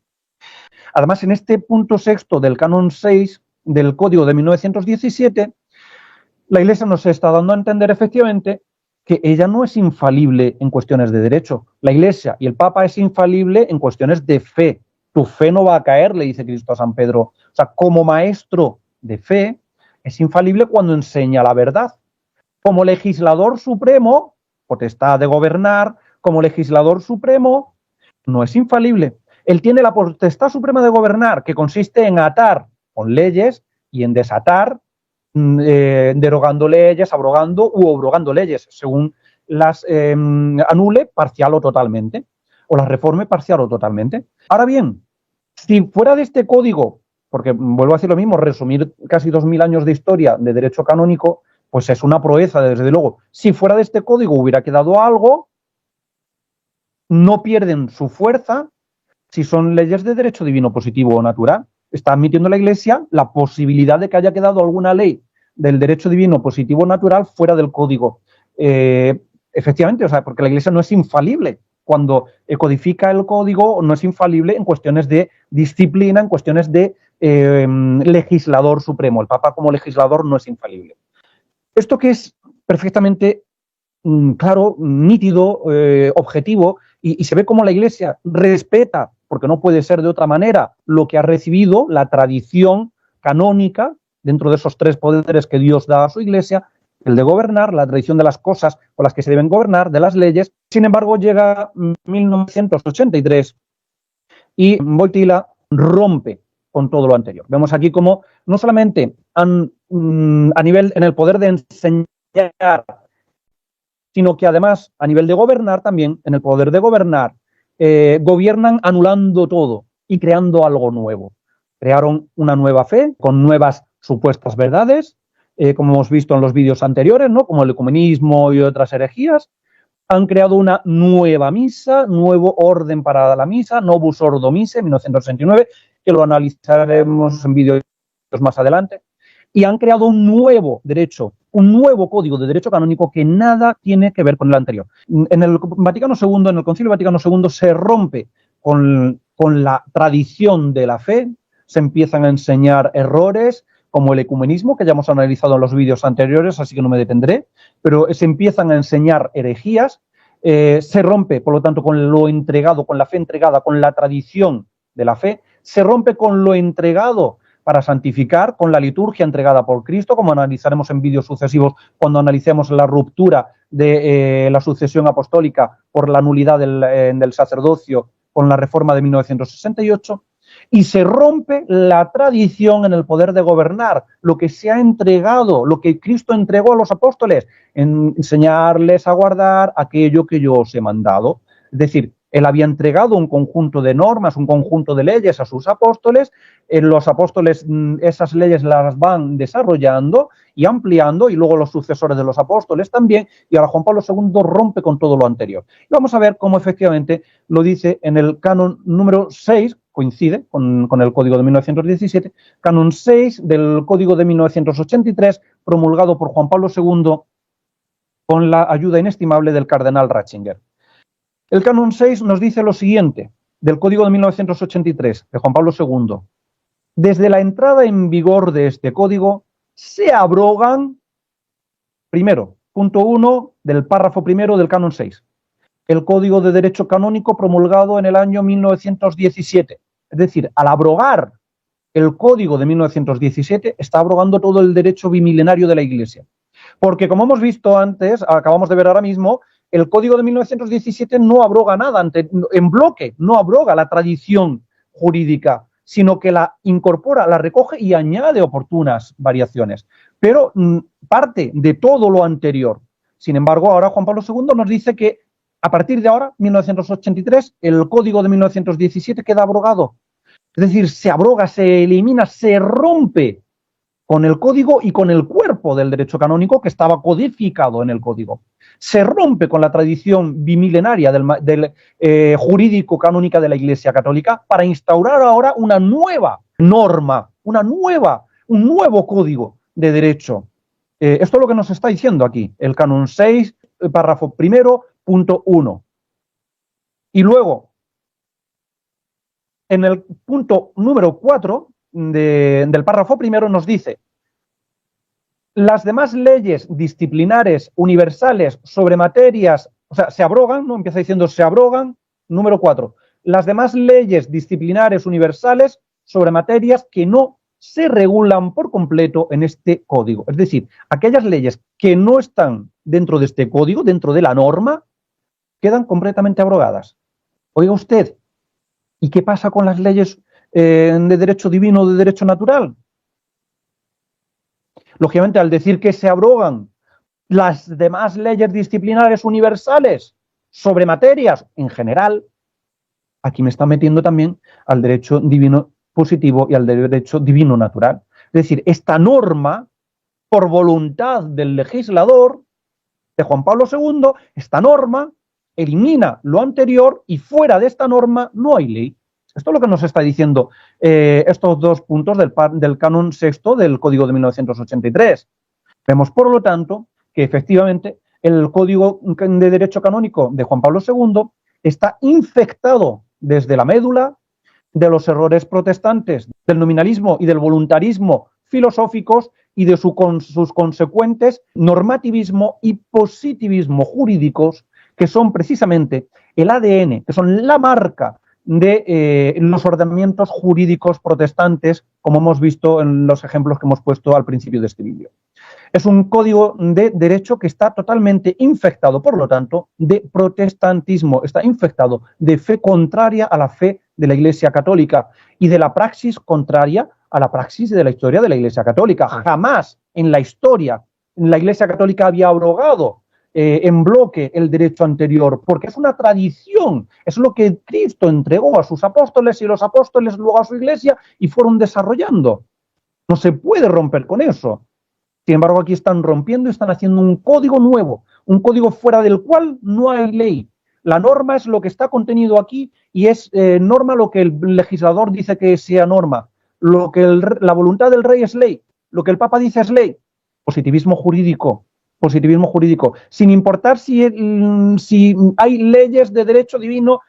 Además, en este punto sexto del canon 6 del Código de 1917, la Iglesia nos está dando a entender efectivamente que ella no es infalible en cuestiones de derecho. La Iglesia y el Papa es infalible en cuestiones de fe. Tu fe no va a caer, le dice Cristo a San Pedro. O sea, como maestro de fe, es infalible cuando enseña la verdad. Como legislador supremo, potestad de gobernar, como legislador supremo, no es infalible. Él tiene la potestad suprema de gobernar, que consiste en atar con leyes y en desatar, derogando leyes, abrogando u obrogando leyes, según las anule parcial o totalmente, o las reforme parcial o totalmente. Ahora bien, si fuera de este código, porque vuelvo a decir lo mismo, resumir casi 2000 años de historia de derecho canónico, pues es una proeza, desde luego. Si fuera de este código hubiera quedado algo, no pierden su fuerza si son leyes de derecho divino positivo o natural. Está admitiendo la Iglesia la posibilidad de que haya quedado alguna ley del derecho divino positivo o natural fuera del código. Efectivamente, o sea, porque la Iglesia no es infalible. Cuando codifica el código, no es infalible en cuestiones de disciplina, en cuestiones de legislador supremo. El Papa como legislador no es infalible. Esto que es perfectamente claro, nítido, objetivo, y se ve como la Iglesia respeta, porque no puede ser de otra manera, lo que ha recibido, la tradición canónica, dentro de esos tres poderes que Dios da a su Iglesia, el de gobernar, la tradición de las cosas con las que se deben gobernar, de las leyes. Sin embargo, llega 1983 y Wojtyła rompe con todo lo anterior. Vemos aquí como no solamente a nivel, en el poder de enseñar, sino que además a nivel de gobernar también, en el poder de gobernar, gobiernan anulando todo y creando algo nuevo. Crearon una nueva fe con nuevas supuestas verdades, como hemos visto en los vídeos anteriores, ¿no? Como el ecumenismo y otras herejías. Han creado una nueva misa, nuevo orden para la misa, Novus Ordo Missae, 1969, que lo analizaremos en vídeos más adelante. Y han creado un nuevo derecho, un nuevo código de derecho canónico que nada tiene que ver con el anterior. En el Vaticano II, en el Concilio Vaticano II, se rompe con la tradición de la fe, se empiezan a enseñar errores, como el ecumenismo, que ya hemos analizado en los vídeos anteriores, así que no me detendré, pero se empiezan a enseñar herejías, se rompe, por lo tanto, con lo entregado, con la fe entregada, con la tradición de la fe, se rompe con lo entregado para santificar, con la liturgia entregada por Cristo, como analizaremos en vídeos sucesivos cuando analicemos la ruptura de la sucesión apostólica por la nulidad del sacerdocio con la reforma de 1968, Y se rompe la tradición en el poder de gobernar, lo que se ha entregado, lo que Cristo entregó a los apóstoles, enseñarles a guardar aquello que yo os he mandado. Es decir, él había entregado un conjunto de normas, un conjunto de leyes a sus apóstoles, los apóstoles esas leyes las van desarrollando y ampliando, y luego los sucesores de los apóstoles también, y ahora Juan Pablo II rompe con todo lo anterior. Y vamos a ver cómo efectivamente lo dice en el canon número 6, coincide con el Código de 1917, canon 6 del Código de 1983, promulgado por Juan Pablo II con la ayuda inestimable del cardenal Ratzinger. El canon 6 nos dice lo siguiente, del Código de 1983, de Juan Pablo II. Desde la entrada en vigor de este código, se abrogan, primero, punto 1 del párrafo primero del canon 6, el Código de Derecho Canónico promulgado en el año 1917. Es decir, al abrogar el Código de 1917, está abrogando todo el derecho bimilenario de la Iglesia. Porque, como hemos visto antes, acabamos de ver ahora mismo, el Código de 1917 no abroga nada en bloque, no abroga la tradición jurídica, sino que la incorpora, la recoge y añade oportunas variaciones. Pero parte de todo lo anterior. Sin embargo, ahora Juan Pablo II nos dice que a partir de ahora, 1983, el Código de 1917 queda abrogado. Es decir, se abroga, se elimina, se rompe con el Código y con el cuerpo del derecho canónico que estaba codificado en el Código. Se rompe con la tradición bimilenaria del jurídico canónica de la Iglesia Católica para instaurar ahora una nueva norma, un nuevo código de derecho. Esto es lo que nos está diciendo aquí, el canon 6, párrafo primero, punto 1. Y luego, en el punto número 4 del párrafo primero nos dice: las demás leyes disciplinares universales sobre materias, o sea, se abrogan, ¿no? Empieza diciendo se abrogan, número 4. Las demás leyes disciplinares universales sobre materias que no se regulan por completo en este código. Es decir, aquellas leyes que no están dentro de este código, dentro de la norma, quedan completamente abrogadas. Oiga usted, ¿y qué pasa con las leyes de derecho divino o de derecho natural? Lógicamente, al decir que se abrogan las demás leyes disciplinares universales sobre materias en general, aquí me está metiendo también al derecho divino positivo y al derecho divino natural. Es decir, esta norma, por voluntad del legislador, de Juan Pablo II, esta norma elimina lo anterior y fuera de esta norma no hay ley. Esto es lo que nos está diciendo estos dos puntos del canon sexto del Código de 1983. Vemos, por lo tanto, que efectivamente el Código de Derecho Canónico de Juan Pablo II está infectado desde la médula de los errores protestantes, del nominalismo y del voluntarismo filosóficos y de sus consecuentes normativismo y positivismo jurídicos, que son precisamente el ADN, que son la marca de los ordenamientos jurídicos protestantes, como hemos visto en los ejemplos que hemos puesto al principio de este vídeo. Es un código de derecho que está totalmente infectado, por lo tanto, de protestantismo, está infectado de fe contraria a la fe de la Iglesia Católica y de la praxis contraria a la praxis de la historia de la Iglesia Católica. Jamás en la historia la Iglesia Católica había abrogado en bloque el derecho anterior, porque es una tradición, es lo que Cristo entregó a sus apóstoles y los apóstoles luego a su Iglesia y fueron desarrollando. No se puede romper con eso. Sin embargo, aquí están rompiendo y están haciendo un código nuevo, un código fuera del cual no hay ley. La norma es lo que está contenido aquí y es norma lo que el legislador dice que sea norma. Lo que la voluntad del rey es ley. Lo que el Papa dice es ley. Positivismo jurídico. Positivismo jurídico. Sin importar si hay leyes de derecho divino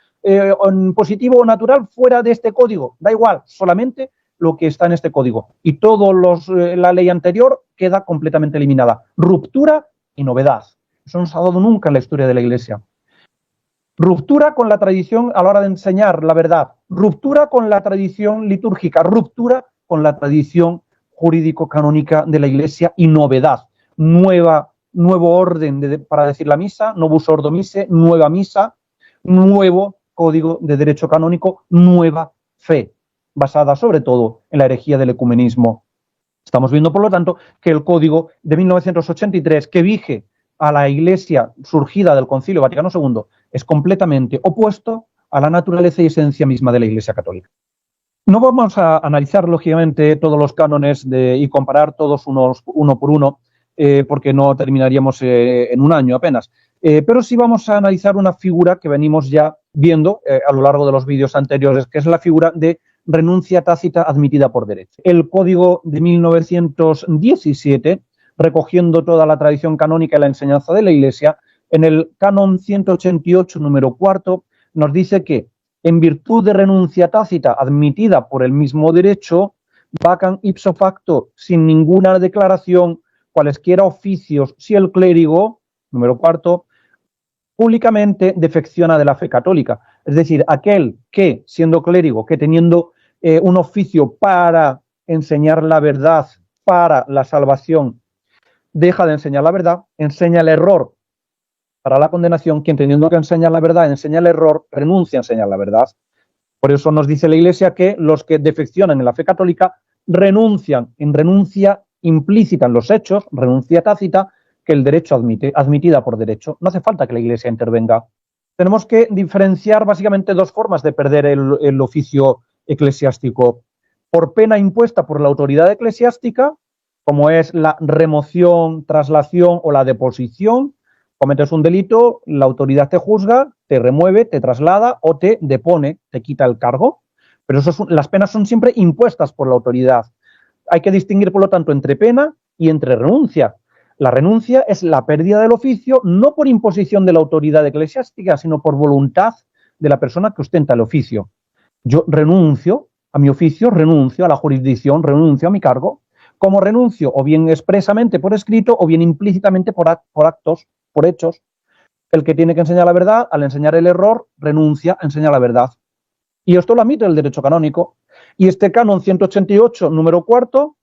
positivo o natural fuera de este código. Da igual, solamente lo que está en este código. Y la ley anterior queda completamente eliminada. Ruptura y novedad. Eso no se ha dado nunca en la historia de la Iglesia. Ruptura con la tradición a la hora de enseñar la verdad. Ruptura con la tradición litúrgica. Ruptura con la tradición jurídico-canónica de la Iglesia y novedad. Nuevo orden para decir la misa, novus ordo missae, nueva misa, nuevo código de derecho canónico, nueva fe. basada sobre todo en la herejía del ecumenismo. Estamos viendo, por lo tanto, que el código de 1983, que vige a la Iglesia surgida del Concilio Vaticano II, es completamente opuesto a la naturaleza y esencia misma de la Iglesia católica. No vamos a analizar, lógicamente, todos los cánones y comparar todos uno por uno, porque no terminaríamos en un año apenas. Pero sí vamos a analizar una figura que venimos ya viendo a lo largo de los vídeos anteriores, que es la figura de renuncia tácita admitida por derecho. El código de 1917, recogiendo toda la tradición canónica y la enseñanza de la Iglesia, en el canon 188, número 4, nos dice que en virtud de renuncia tácita admitida por el mismo derecho, vacan ipso facto, sin ninguna declaración, cualesquiera oficios, si el clérigo, número 4, públicamente defecciona de la fe católica. Es decir, aquel que, siendo clérigo, que teniendo un oficio para enseñar la verdad, para la salvación, deja de enseñar la verdad, enseña el error para la condenación, quien teniendo que enseñar la verdad, enseña el error, renuncia a enseñar la verdad. Por eso nos dice la Iglesia que los que defeccionan en la fe católica renuncian en renuncia implícita en los hechos, renuncia tácita, que el derecho admite, admitida por derecho. No hace falta que la Iglesia intervenga. Tenemos que diferenciar básicamente dos formas de perder el oficio eclesiástico. Por pena impuesta por la autoridad eclesiástica, como es la remoción, traslación o la deposición. Cometes un delito, la autoridad te juzga, te remueve, te traslada o te depone, te quita el cargo. Pero las penas son siempre impuestas por la autoridad. Hay que distinguir, por lo tanto, entre pena y entre renuncia. La renuncia es la pérdida del oficio, no por imposición de la autoridad eclesiástica, sino por voluntad de la persona que ostenta el oficio. Yo renuncio a mi oficio, renuncio a la jurisdicción, renuncio a mi cargo. Como renuncio, o bien expresamente por escrito, o bien implícitamente por actos, por hechos. El que tiene que enseñar la verdad, al enseñar el error, renuncia a enseñar la verdad. Y esto lo admite el derecho canónico. Y este canon 188, número 4,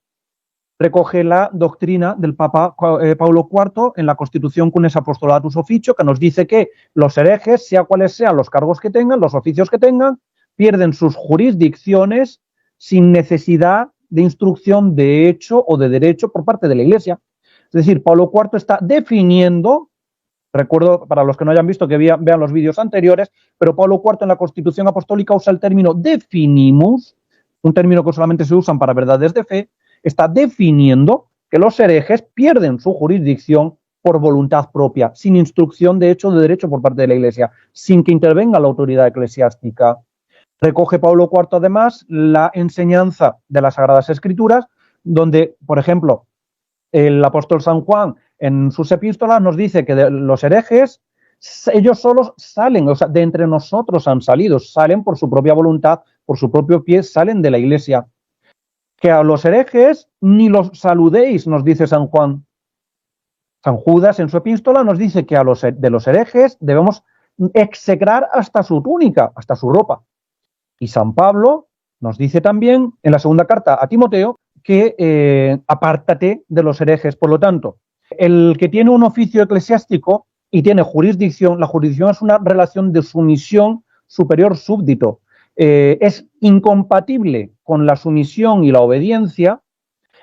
recoge la doctrina del Papa Paulo IV en la Constitución Cunes Apostolatus Officio, que nos dice que los herejes, sea cuales sean los cargos que tengan, los oficios que tengan, pierden sus jurisdicciones sin necesidad de instrucción de hecho o de derecho por parte de la Iglesia. Es decir, Paulo IV está definiendo, recuerdo para los que no hayan visto que vean los vídeos anteriores, pero Paulo IV en la Constitución Apostólica usa el término definimus, un término que solamente se usan para verdades de fe, está definiendo que los herejes pierden su jurisdicción por voluntad propia, sin instrucción de hecho o de derecho por parte de la Iglesia, sin que intervenga la autoridad eclesiástica. Recoge Paulo IV además la enseñanza de las Sagradas Escrituras, donde, por ejemplo, el apóstol San Juan en sus epístolas nos dice que los herejes, ellos solos salen, o sea, de entre nosotros han salido, salen por su propia voluntad, por su propio pie, salen de la Iglesia. Que a los herejes ni los saludéis, nos dice San Juan. San Judas en su epístola nos dice que de los herejes debemos execrar hasta su túnica, hasta su ropa. Y San Pablo nos dice también en la segunda carta a Timoteo que apártate de los herejes. Por lo tanto, el que tiene un oficio eclesiástico y tiene jurisdicción, la jurisdicción es una relación de sumisión superior-súbdito. Es incompatible con la sumisión y la obediencia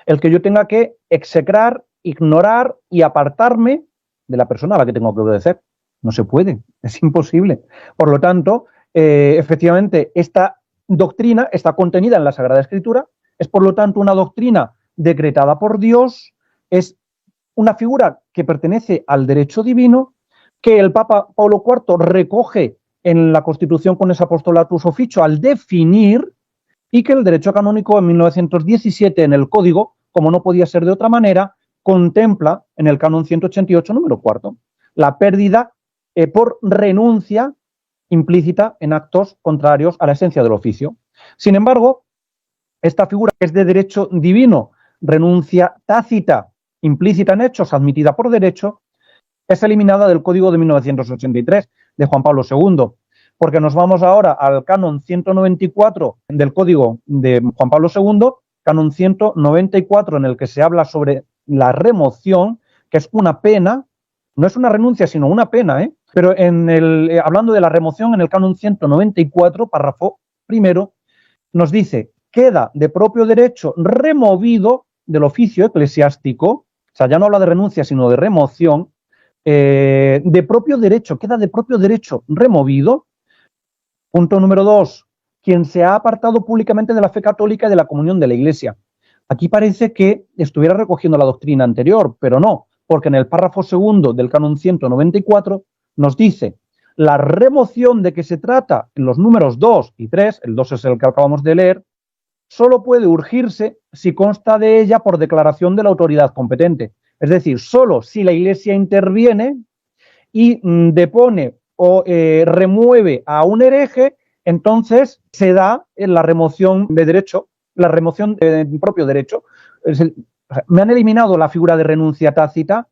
el que yo tenga que execrar, ignorar y apartarme de la persona a la que tengo que obedecer. No se puede, es imposible. Por lo tanto, efectivamente, esta doctrina está contenida en la Sagrada Escritura, es por lo tanto una doctrina decretada por Dios, es una figura que pertenece al derecho divino, que el Papa Paulo IV recoge en la Constitución Cunes Apostolatus Officio al definir, y que el derecho canónico en 1917 en el Código, como no podía ser de otra manera, contempla en el canon 188 número 4, la pérdida por renuncia implícita en actos contrarios a la esencia del oficio. Sin embargo, esta figura que es de derecho divino, renuncia tácita, implícita en hechos, admitida por derecho, es eliminada del Código de 1983 de Juan Pablo II, porque nos vamos ahora al canon 194 del Código de Juan Pablo II, canon 194 en el que se habla sobre la remoción, que es una pena, no es una renuncia sino una pena, pero hablando de la remoción en el canon 194, párrafo primero, nos dice queda de propio derecho removido del oficio eclesiástico, o sea, ya no habla de renuncia, sino de remoción, de propio derecho, queda de propio derecho removido. Punto número 2, quien se ha apartado públicamente de la fe católica y de la comunión de la Iglesia. Aquí parece que estuviera recogiendo la doctrina anterior, pero no, porque en el párrafo segundo del canon 194 nos dice: la remoción de que se trata en los números 2 y 3, el 2 es el que acabamos de leer, solo puede urgirse si consta de ella por declaración de la autoridad competente. Es decir, solo si la Iglesia interviene y depone o remueve a un hereje, entonces se da la remoción de derecho, la remoción de propio derecho. Me han eliminado la figura de renuncia tácita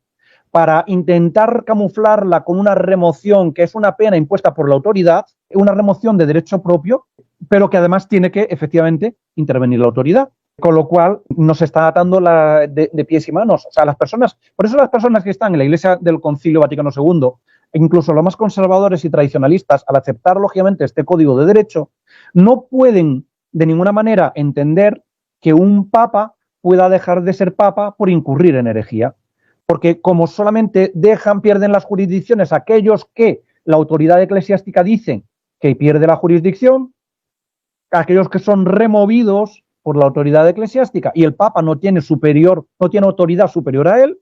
para intentar camuflarla con una remoción que es una pena impuesta por la autoridad, una remoción de derecho propio, pero que además tiene que efectivamente intervenir la autoridad. Con lo cual nos está atando de pies y manos. O sea, las personas, por eso las personas que están en la Iglesia del Concilio Vaticano II, e incluso los más conservadores y tradicionalistas, al aceptar lógicamente este código de derecho, no pueden de ninguna manera entender que un papa pueda dejar de ser papa por incurrir en herejía. Porque como solamente pierden las jurisdicciones aquellos que la autoridad eclesiástica dice que pierde la jurisdicción, aquellos que son removidos por la autoridad eclesiástica y el Papa no tiene autoridad superior a él,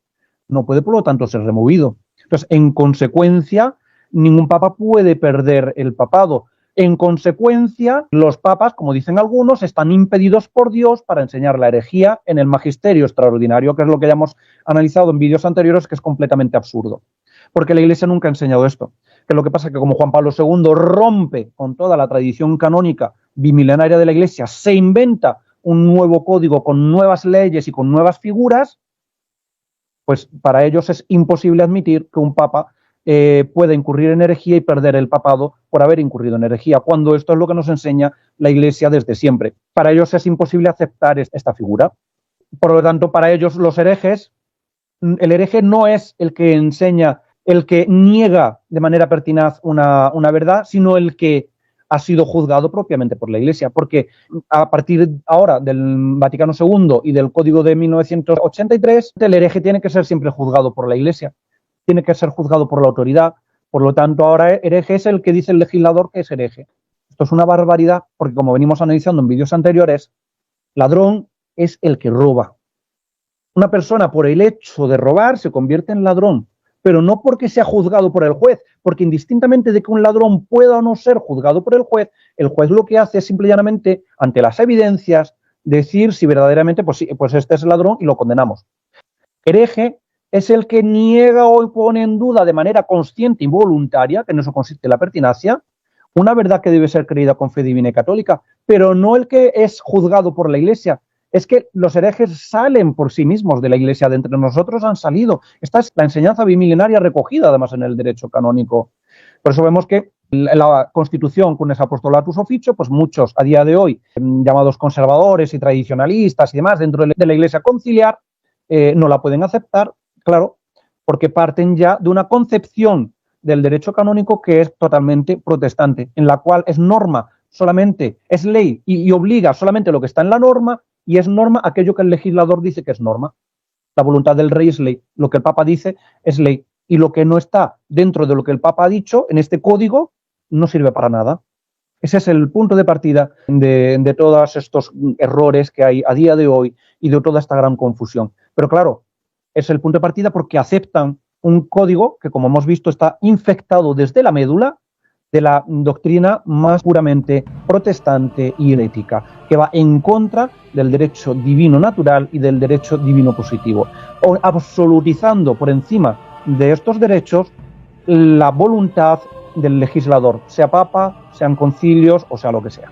no puede por lo tanto ser removido. Entonces, en consecuencia, ningún Papa puede perder el papado. En consecuencia, los papas, como dicen algunos, están impedidos por Dios para enseñar la herejía en el magisterio extraordinario, que es lo que ya hemos analizado en vídeos anteriores, que es completamente absurdo. Porque la Iglesia nunca ha enseñado esto. Que lo que pasa es que como Juan Pablo II rompe con toda la tradición canónica bimilenaria de la Iglesia, se inventa un nuevo código con nuevas leyes y con nuevas figuras, pues para ellos es imposible admitir que un papa pueda incurrir en herejía y perder el papado por haber incurrido en herejía, cuando esto es lo que nos enseña la Iglesia desde siempre. Para ellos es imposible aceptar esta figura. Por lo tanto, para ellos los herejes, el hereje no es el que enseña, el que niega de manera pertinaz una verdad, sino el que ha sido juzgado propiamente por la Iglesia, porque a partir ahora del Vaticano II y del Código de 1983, el hereje tiene que ser siempre juzgado por la Iglesia, tiene que ser juzgado por la autoridad. Por lo tanto, ahora hereje es el que dice el legislador que es hereje. Esto es una barbaridad, porque como venimos analizando en vídeos anteriores, ladrón es el que roba. Una persona por el hecho de robar se convierte en ladrón, pero no porque sea juzgado por el juez, porque indistintamente de que un ladrón pueda o no ser juzgado por el juez lo que hace es simple y llanamente, ante las evidencias, decir si verdaderamente, pues este es el ladrón y lo condenamos. Hereje es el que niega o pone en duda de manera consciente y voluntaria, que en eso consiste la pertinacia, una verdad que debe ser creída con fe divina y católica, pero no el que es juzgado por la Iglesia. Es que los herejes salen por sí mismos de la Iglesia, de entre nosotros han salido. Esta es la enseñanza bimilenaria recogida además en el derecho canónico. Por eso vemos que la Constitución con ese apostolatus officio, pues muchos a día de hoy, llamados conservadores y tradicionalistas y demás dentro de la Iglesia conciliar, no la pueden aceptar, claro, porque parten ya de una concepción del derecho canónico que es totalmente protestante, en la cual es norma solamente, es ley y obliga solamente lo que está en la norma, y es norma aquello que el legislador dice que es norma. La voluntad del rey es ley, lo que el Papa dice es ley, y lo que no está dentro de lo que el Papa ha dicho en este código no sirve para nada. Ese es el punto de partida de todos estos errores que hay a día de hoy y de toda esta gran confusión. Pero claro, es el punto de partida porque aceptan un código que, como hemos visto, está infectado desde la médula de la doctrina más puramente protestante y herética, que va en contra del derecho divino natural y del derecho divino positivo, absolutizando por encima de estos derechos la voluntad del legislador, sea papa, sean concilios o sea lo que sea.